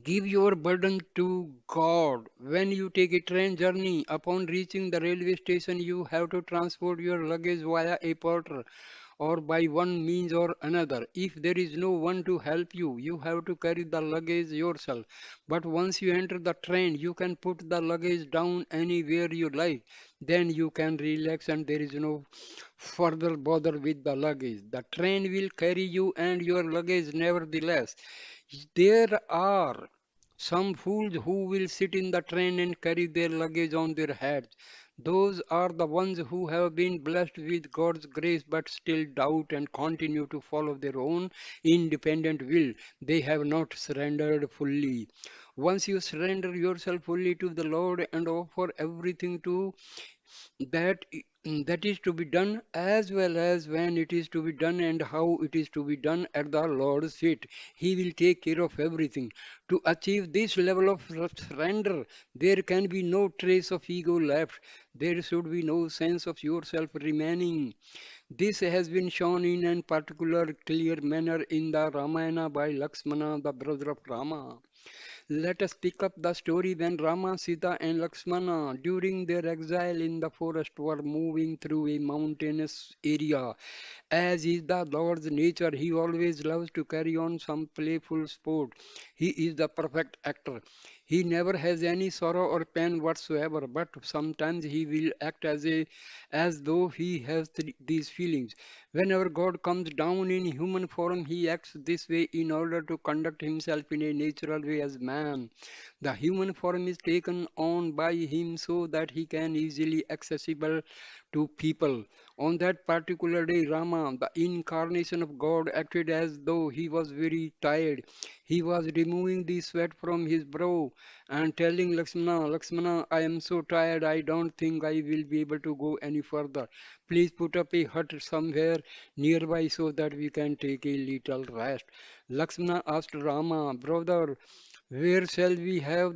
Give your burden to God. When you take a train journey, upon reaching the railway station, you have to transport your luggage via a porter or by one means or another. If there is no one to help you, you have to carry the luggage yourself. But once you enter the train, you can put the luggage down anywhere you like. Then you can relax and there is no further bother with the luggage. The train will carry you and your luggage nevertheless. There are some fools who will sit in the train and carry their luggage on their heads. Those are the ones who have been blessed with God's grace but still doubt and continue to follow their own independent will. They have not surrendered fully. Once you surrender yourself fully to the Lord and offer everything to that that is to be done as well as when it is to be done and how it is to be done at the Lord's feet. He will take care of everything. To achieve this level of surrender, there can be no trace of ego left. There should be no sense of yourself remaining. This has been shown in a particular clear manner in the Ramayana by Lakshmana, the brother of Rama. Let us pick up the story when Rama, Sita, and Lakshmana, during their exile in the forest, were moving through a mountainous area. As is the Lord's nature, he always loves to carry on some playful sport. He is the perfect actor. He never has any sorrow or pain whatsoever, but sometimes he will act as though he has these feelings. Whenever God comes down in human form, he acts this way in order to conduct himself in a natural way as man. The human form is taken on by him so that he can easily accessible to people. On that particular day, Rama, the incarnation of God, acted as though he was very tired. He was removing the sweat from his brow and telling Lakshmana, Lakshmana, I am so tired, I don't think I will be able to go any further. Please put up a hut somewhere nearby so that we can take a little rest. Lakshmana asked Rama, brother, where shall we have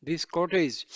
this cottage?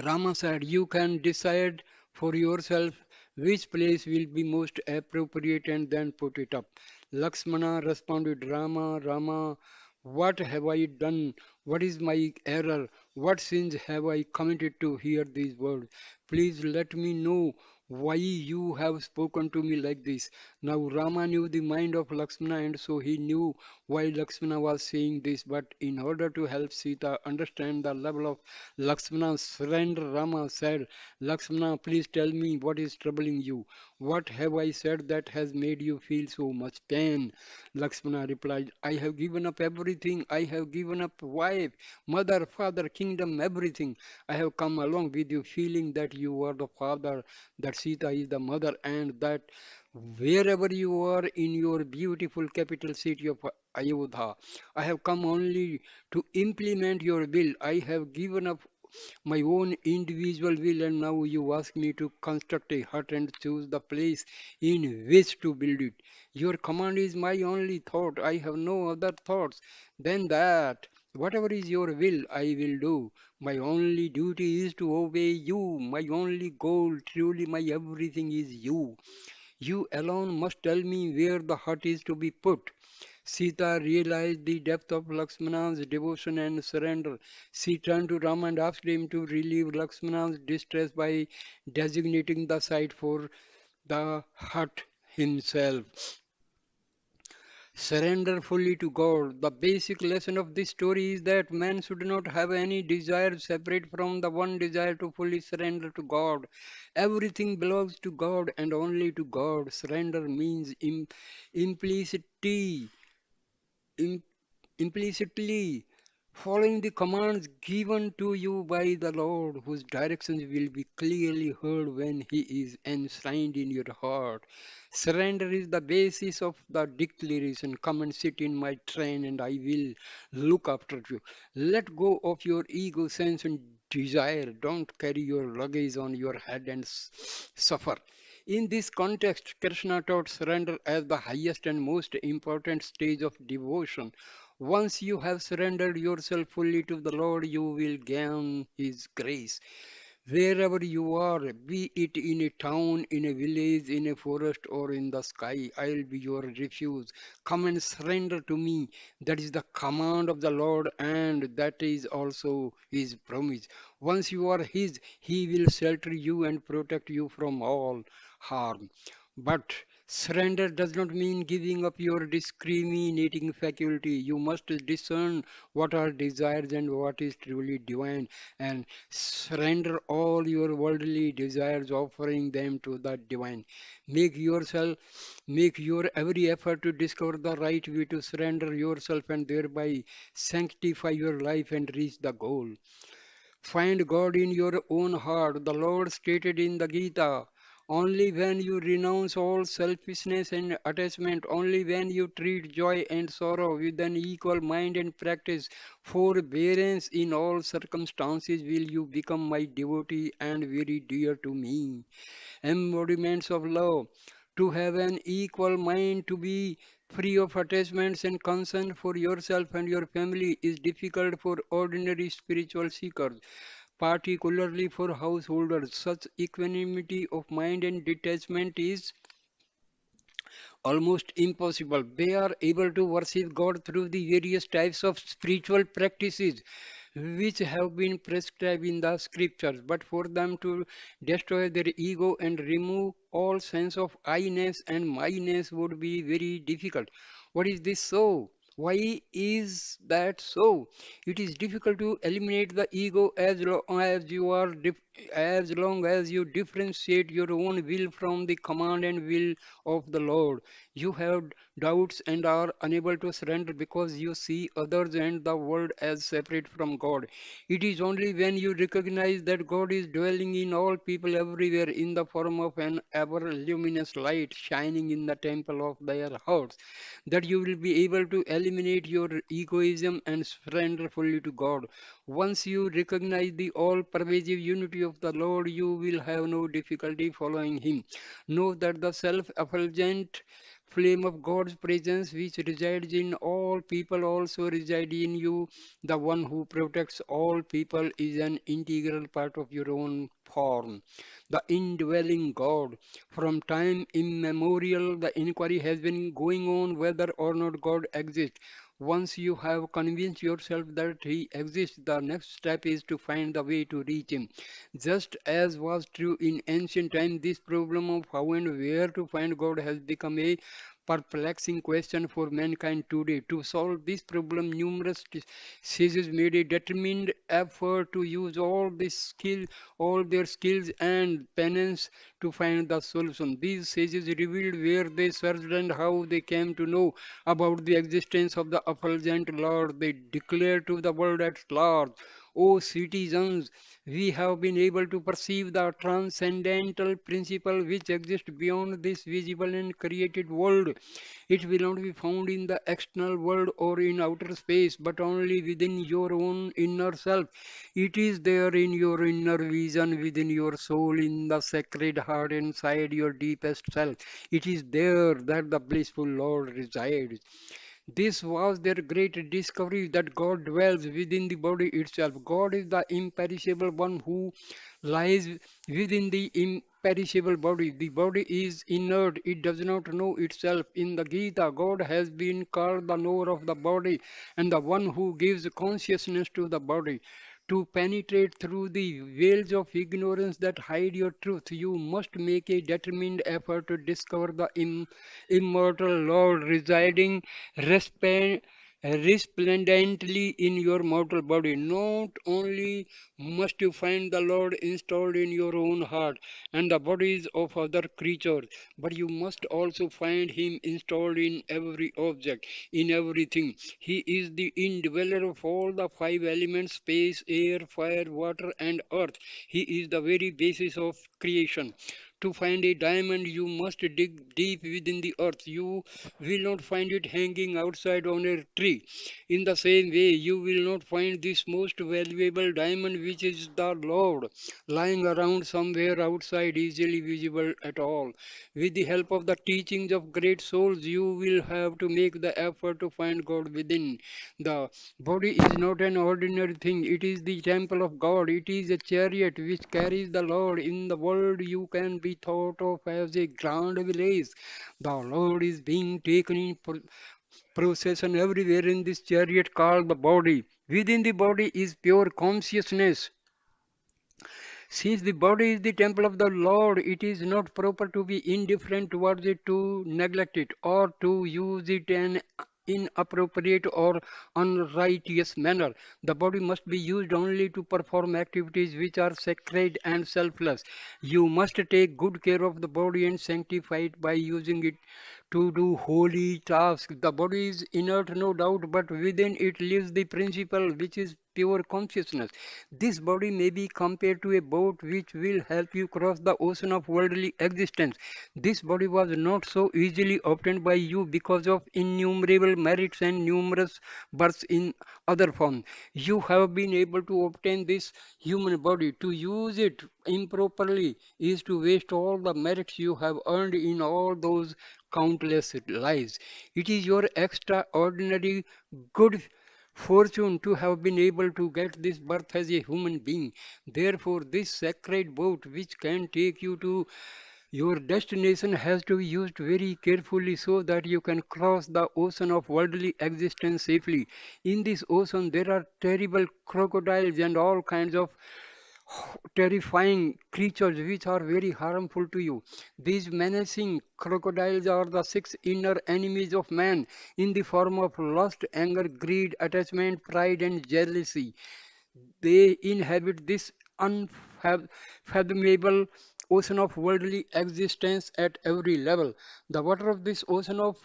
Rama said, you can decide for yourself which place will be most appropriate and then put it up. Lakshmana responded, Rama, Rama, what have I done? What is my error? What sins have I committed to hear these words? Please let me know why you have spoken to me like this. Now Rama knew the mind of Lakshmana and so he knew why Lakshmana was saying this. But in order to help Sita understand the level of Lakshmana's surrender, Rama said, Lakshmana, please tell me what is troubling you. What have I said that has made you feel so much pain? Lakshmana replied, I have given up everything. I have given up wife, mother, father, kingdom, everything. I have come along with you feeling that you are the father, that Sita is the mother, and that wherever you are in your beautiful capital city of Ayodhya, I have come only to implement your will. I have given up my own individual will, and now you ask me to construct a hut and choose the place in which to build it. Your command is my only thought. I have no other thoughts than that. Whatever is your will, I will do. My only duty is to obey you. My only goal, truly my everything is you. You alone must tell me where the hut is to be put. Sita realized the depth of Lakshmana's devotion and surrender. She turned to Rama and asked him to relieve Lakshmana's distress by designating the site for the hut himself. Surrender fully to God. The basic lesson of this story is that man should not have any desire separate from the one desire to fully surrender to God. Everything belongs to God and only to God. Surrender means implicity im- implicitly following the commands given to you by the Lord, whose directions will be clearly heard when He is enshrined in your heart. Surrender is the basis of the declaration. Come and sit in my train, and I will look after you. Let go of your ego sense and desire. Don't carry your luggage on your head and suffer. In this context, Krishna taught surrender as the highest and most important stage of devotion. Once you have surrendered yourself fully to the Lord, you will gain His grace. Wherever you are, be it in a town, in a village, in a forest, or in the sky, I'll be your refuge. Come and surrender to me. That is the command of the Lord, and that is also His promise. Once you are His, He will shelter you and protect you from all harm. But surrender does not mean giving up your discriminating faculty. You must discern what are desires and what is truly divine, and surrender all your worldly desires, offering them to the divine. Make yourself, make your every effort to discover the right way to surrender yourself and thereby sanctify your life and reach the goal. Find God in your own heart. The Lord stated in the Gita, only when you renounce all selfishness and attachment, only when you treat joy and sorrow with an equal mind and practice forbearance in all circumstances, will you become my devotee and very dear to me. Embodiments of love, to have an equal mind, to be free of attachments and concern for yourself and your family is difficult for ordinary spiritual seekers, particularly for householders. Such equanimity of mind and detachment is almost impossible. They are able to worship God through the various types of spiritual practices which have been prescribed in the scriptures. But for them to destroy their ego and remove all sense of I-ness and my-ness would be very difficult. What is this so? Why is that so? It is difficult to eliminate the ego as long as you differentiate your own will from the command and will of the Lord. You have doubts and are unable to surrender because you see others and the world as separate from God. It is only when you recognize that God is dwelling in all people everywhere in the form of an ever luminous light shining in the temple of their hearts that you will be able to eliminate your egoism and surrender fully to God. Once you recognize the all pervasive unity of the Lord, you will have no difficulty following Him. Know that the self effulgent flame of God's presence, which resides in all people, also reside in you. The one who protects all people is an integral part of your own form. The indwelling God. From time immemorial, the inquiry has been going on whether or not God exists. Once you have convinced yourself that He exists, the next step is to find the way to reach Him. Just as was true in ancient times, this problem of how and where to find God has become a perplexing question for mankind today. To solve this problem, numerous sages made a determined effort to use all their skills and penance to find the solution. These sages revealed where they searched and how they came to know about the existence of the effulgent Lord. They declared to the world at large, O citizens, we have been able to perceive the transcendental principle which exists beyond this visible and created world. It will not be found in the external world or in outer space, but only within your own inner self. It is there in your inner vision, within your soul, in the sacred heart, inside your deepest self. It is there that the blissful Lord resides. This was their great discovery that God dwells within the body itself. God is the imperishable one who lies within the imperishable body. The body is inert, it does not know itself. In the Gita, God has been called the knower of the body and the one who gives consciousness to the body. To penetrate through the veils of ignorance that hide your truth, you must make a determined effort to discover the immortal Lord residing resp- resplendently in your mortal body. Not only must you find the Lord installed in your own heart and the bodies of other creatures, but you must also find Him installed in every object, in everything. He is the indweller of all the five elements space, air, fire, water, and earth. He is the very basis of creation. To find a diamond, you must dig deep within the earth. You will not find it hanging outside on a tree. In the same way, you will not find this most valuable diamond, which is the Lord, lying around somewhere outside, easily visible at all. With the help of the teachings of great souls, you will have to make the effort to find God within. The body is not an ordinary thing, it is the temple of God. It is a chariot which carries the Lord. In the world, you can be thought of as a grand village. The Lord is being taken in procession everywhere in this chariot called the body. Within the body is pure consciousness. Since the body is the temple of the Lord, it is not proper to be indifferent towards it, to neglect it, or to use it in inappropriate or unrighteous manner. The body must be used only to perform activities which are sacred and selfless. You must take good care of the body and sanctify it by using it to do holy tasks. The body is inert, no doubt, but within it lives the principle which is pure consciousness. This body may be compared to a boat which will help you cross the ocean of worldly existence. This body was not so easily obtained by you because of innumerable merits and numerous births in other forms. You have been able to obtain this human body. To use it improperly is to waste all the merits you have earned in all those countless lives. It is your extraordinary good fortune to have been able to get this birth as a human being. Therefore, this sacred boat which can take you to your destination has to be used very carefully so that you can cross the ocean of worldly existence safely. In this ocean, there are terrible crocodiles and all kinds of terrifying creatures which are very harmful to you. These menacing crocodiles are the six inner enemies of man in the form of lust, anger, greed, attachment, pride, and jealousy. They inhabit this unfathomable ocean of worldly existence at every level. The water of this ocean of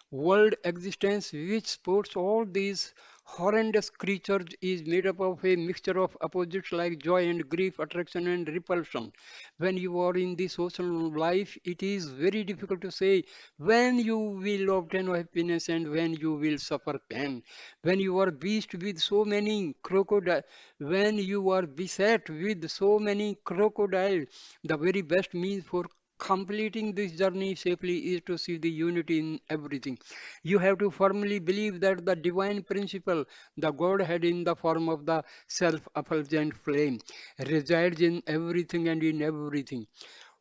world existence, which supports all these horrendous creatures, is made up of a mixture of opposites like joy and grief, attraction and repulsion. When you are in this ocean of life, it is very difficult to say when you will obtain happiness and when you will suffer pain. When you are beast with so many crocodiles, when you are beset with so many crocodiles, the very best means for completing this journey safely is to see the unity in everything. You have to firmly believe that the divine principle, the Godhead in the form of the self-effulgent flame, resides in everything and in everything.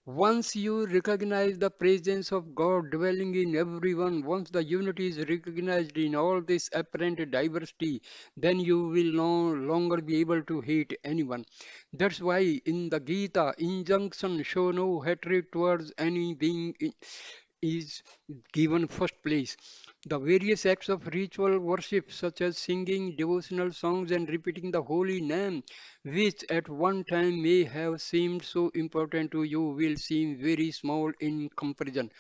Once you recognize the presence of God dwelling in everyone, once the unity is recognized in all this apparent diversity, then you will no longer be able to hate anyone. That's why in the Gita, injunction show no hatred towards any being is given first place. The various acts of ritual worship, such as singing devotional songs and repeating the holy name, which at one time may have seemed so important to you, will seem very small in comparison.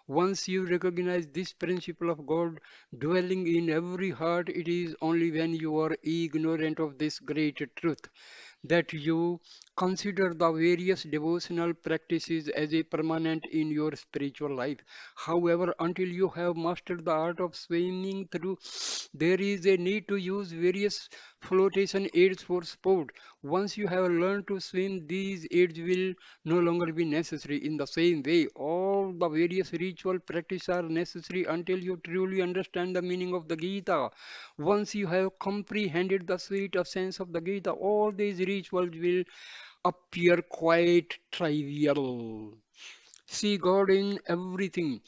Once you recognize this principle of God dwelling in every heart, it is only when you are ignorant of this great truth that you consider the various devotional practices as a permanent in your spiritual life. However, until you have mastered the art of swimming through, there is a need to use various flotation aids for sport. Once you have learned to swim, these aids will no longer be necessary. In the same way, all the various ritual practices are necessary until you truly understand the meaning of the Gita. Once you have comprehended the sweet essence of the Gita, all these rituals will appear quite trivial. See God in everything.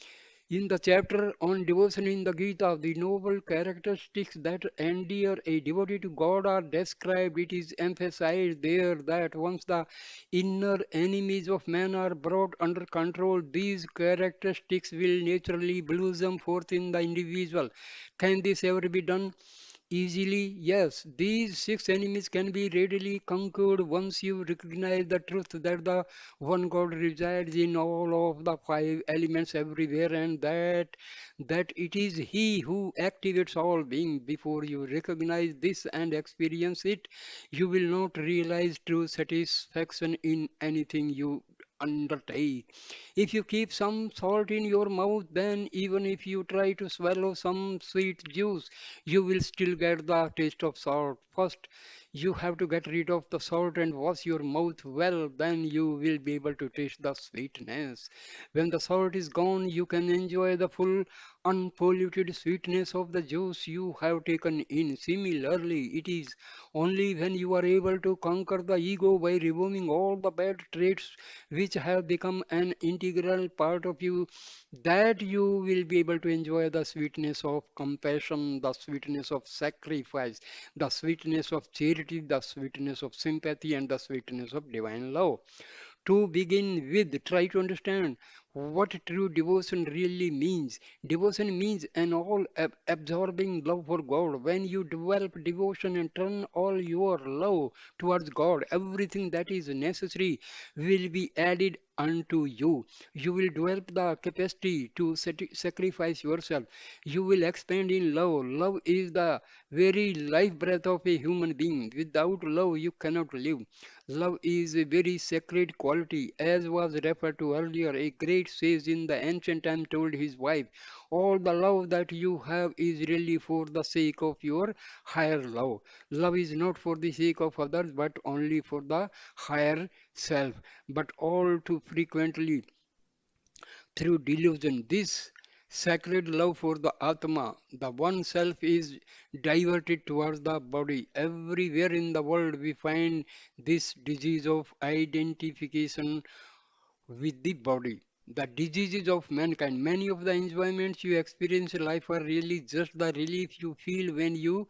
In the chapter on devotion in the Gita, the noble characteristics that endear a devotee to God are described. It is emphasized there that once the inner enemies of man are brought under control, these characteristics will naturally blossom forth in the individual. Can this ever be done? Easily, yes. These six enemies can be readily conquered once you recognize the truth that the one God resides in all of the five elements everywhere, and that it is He who activates all being. Before you recognize this and experience it, you will not realize true satisfaction in anything you undertake. If you keep some salt in your mouth, then even if you try to swallow some sweet juice, you will still get the taste of salt. First, you have to get rid of the salt and wash your mouth well, then you will be able to taste the sweetness. When the salt is gone, you can enjoy the full, unpolluted sweetness of the juice you have taken in. Similarly, it is only when you are able to conquer the ego by removing all the bad traits which have become an integral part of you, that you will be able to enjoy the sweetness of compassion, the sweetness of sacrifice, the sweetness of charity, the sweetness of sympathy, and the sweetness of divine love. To begin with, try to understand what true devotion really means. Devotion means an all absorbing love for God. When you develop devotion and turn all your love towards God, everything that is necessary will be added unto you. You will develop the capacity to sacrifice yourself. You will expand in love. Love is the very life breath of a human being. Without love, you cannot live. Love is a very sacred quality, as was referred to earlier. A great sage in the ancient time told his wife, all the love that you have is really for the sake of your higher love. Love is not for the sake of others, but only for the higher self. But all too frequently, through delusion, this sacred love for the Atma, the one self, is diverted towards the body. Everywhere in the world, we find this disease of identification with the body. The diseases of mankind. Many of the enjoyments you experience in life are really just the relief you feel when you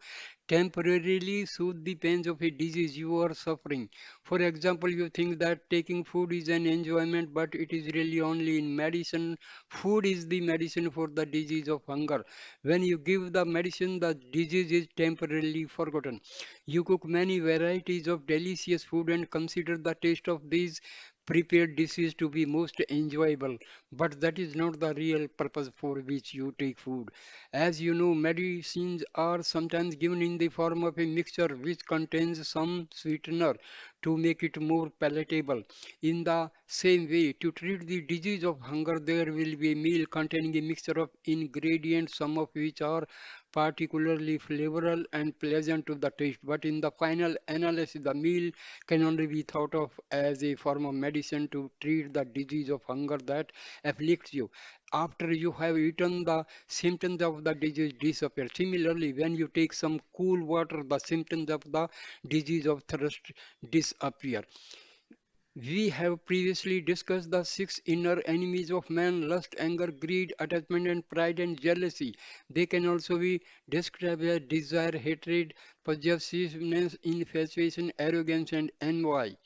temporarily soothe the pains of a disease you are suffering. For example, you think that taking food is an enjoyment, but it is really only in medicine. Food is the medicine for the disease of hunger. When you give the medicine, the disease is temporarily forgotten. You cook many varieties of delicious food and consider the taste of these prepared dishes to be most enjoyable, but that is not the real purpose for which you take food. As you know, medicines are sometimes given in the form of a mixture which contains some sweetener to make it more palatable. In the same way, to treat the disease of hunger, there will be a meal containing a mixture of ingredients, some of which are particularly flavorful and pleasant to the taste. But in the final analysis, the meal can only be thought of as a form of medicine to treat the disease of hunger that afflicts you. After you have eaten, the symptoms of the disease disappear. Similarly, when you take some cool water, the symptoms of the disease of thirst disappear. We have previously discussed the six inner enemies of man: lust, anger, greed, attachment, and pride and jealousy. They can also be described as desire, hatred, possessiveness, infatuation, arrogance, and envy.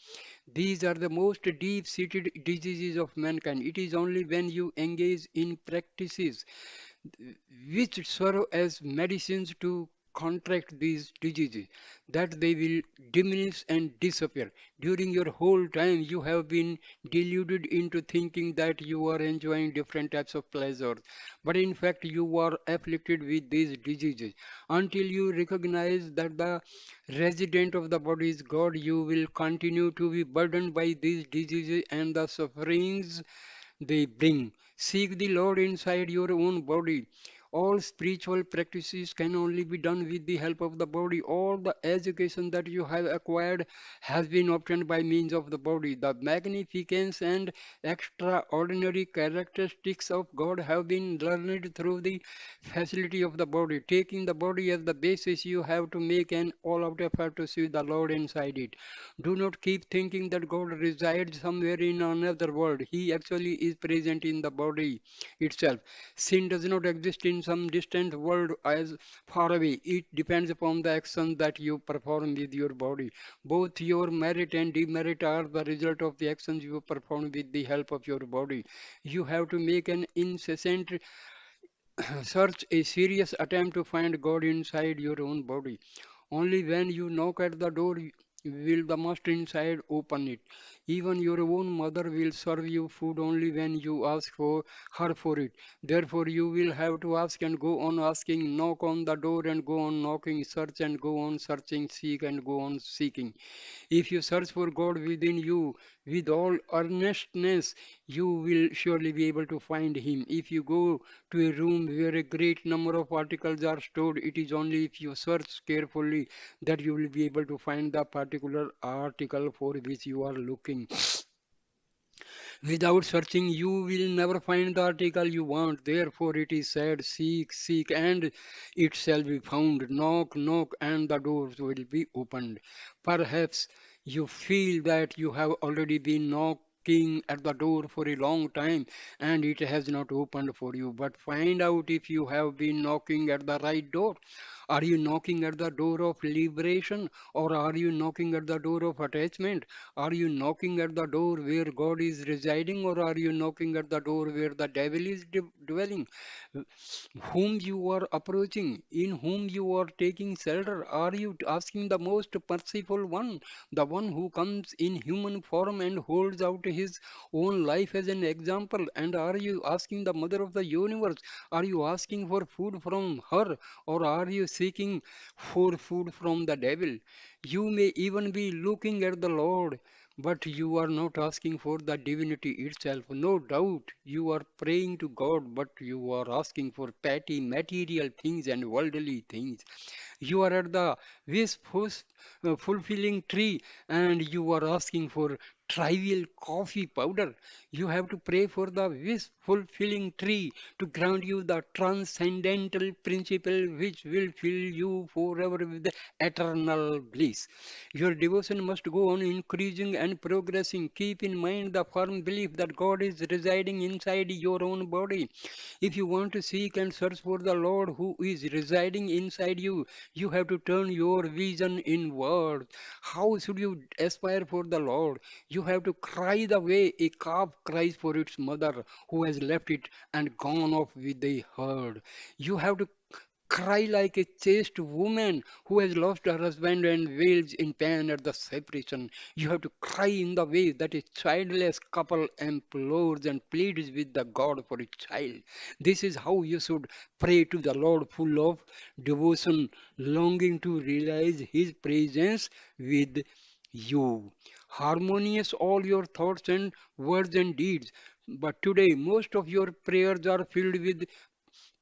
These are the most deep seated diseases of mankind. It is only when you engage in practices which serve as medicines to contract these diseases that they will diminish and disappear. During your whole time, you have been deluded into thinking that you are enjoying different types of pleasures, but in fact, you are afflicted with these diseases. Until you recognize that the resident of the body is God, you will continue to be burdened by these diseases and the sufferings they bring. Seek the Lord inside your own body. All spiritual practices can only be done with the help of the body. All the education that you have acquired has been obtained by means of the body. The magnificence and extraordinary characteristics of God have been learned through the facility of the body. Taking the body as the basis, you have to make an all-out effort to see the Lord inside it. Do not keep thinking that God resides somewhere in another world. He actually is present in the body itself. Sin does not exist in some distant world as far away. It depends upon the actions that you perform with your body. Both your merit and demerit are the result of the actions you perform with the help of your body. You have to make an incessant search, a serious attempt to find God inside your own body. Only when you knock at the door will the master inside open it. Even your own mother will serve you food only when you ask for her for it. Therefore, you will have to ask and go on asking, knock on the door and go on knocking, search and go on searching, seek and go on seeking. If you search for God within you with all earnestness, you will surely be able to find Him. If you go to a room where a great number of articles are stored, it is only if you search carefully that you will be able to find the particular article for which you are looking. Without searching, you will never find the article you want. Therefore, it is said, seek, seek, and it shall be found. Knock, knock, and the doors will be opened. Perhaps you feel that you have already been knocking at the door for a long time and it has not opened for you. But find out if you have been knocking at the right door. Are you knocking at the door of liberation or are you knocking at the door of attachment? Are you knocking at the door where God is residing or are you knocking at the door where the devil is dwelling? Whom you are approaching, in whom you are taking shelter? Are you asking the most merciful one, the one who comes in human form and holds out his own life as an example? And are you asking the mother of the universe? Are you asking for food from her or are you seeking for food from the devil? You may even be looking at the Lord, but you are not asking for the divinity itself. No doubt you are praying to God, but you are asking for petty material things and worldly things. You are at the wish fulfilling tree and you are asking for trivial coffee powder. You have to pray for the wish fulfilling tree to grant you the transcendental principle which will fill you forever with the eternal bliss. Your devotion must go on increasing and progressing. Keep in mind the firm belief that God is residing inside your own body. If you want to seek and search for the Lord who is residing inside you, you have to turn your vision inward. How should you aspire for the Lord? You have to cry the way a calf cries for its mother who has left it and gone off with the herd. You have to cry like a chaste woman who has lost her husband and wails in pain at the separation. You have to cry in the way that a childless couple implores and pleads with the God for a child. This is how you should pray to the Lord, full of devotion, longing to realize His presence with you. Harmonious all your thoughts and words and deeds. But today, most of your prayers are filled with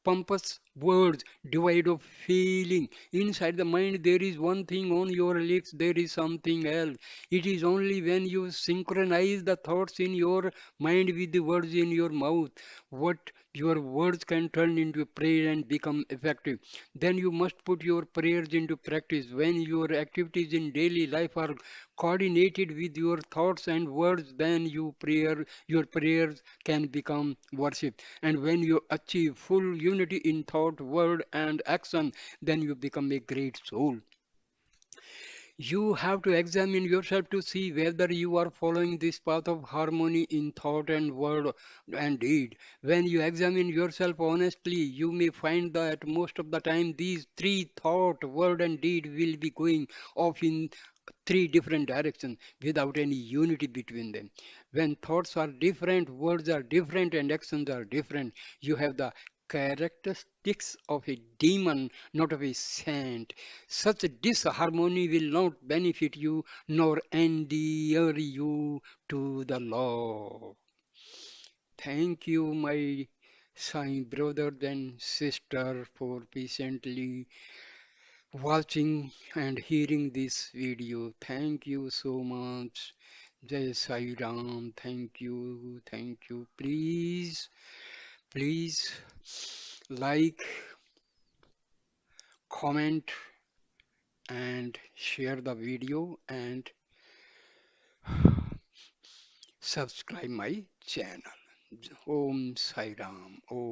pompous words devoid of feeling. Inside the mind, there is one thing, on your lips, there is something else. It is only when you synchronize the thoughts in your mind with the words in your mouth, what your words can turn into prayer and become effective. Then you must put your prayers into practice. When your activities in daily life are coordinated with your thoughts and words, then your prayers can become worship. And when you achieve full unity in thought, word, and action, then you become a great soul. You have to examine yourself to see whether you are following this path of harmony in thought and word and deed. When you examine yourself honestly, you may find that most of the time these three, thought, word, and deed, will be going off in three different directions without any unity between them. When thoughts are different, words are different, and actions are different, you have the characteristics of a demon, not of a saint. Such disharmony will not benefit you nor endear you to the Lord. Thank you, my Sai brothers and sister, for patiently watching and hearing this video. Thank you so much. Jai Sai Ram. Thank you. Thank you. Please like, comment, and share the video and subscribe my channel. Om Sai Ram. Om.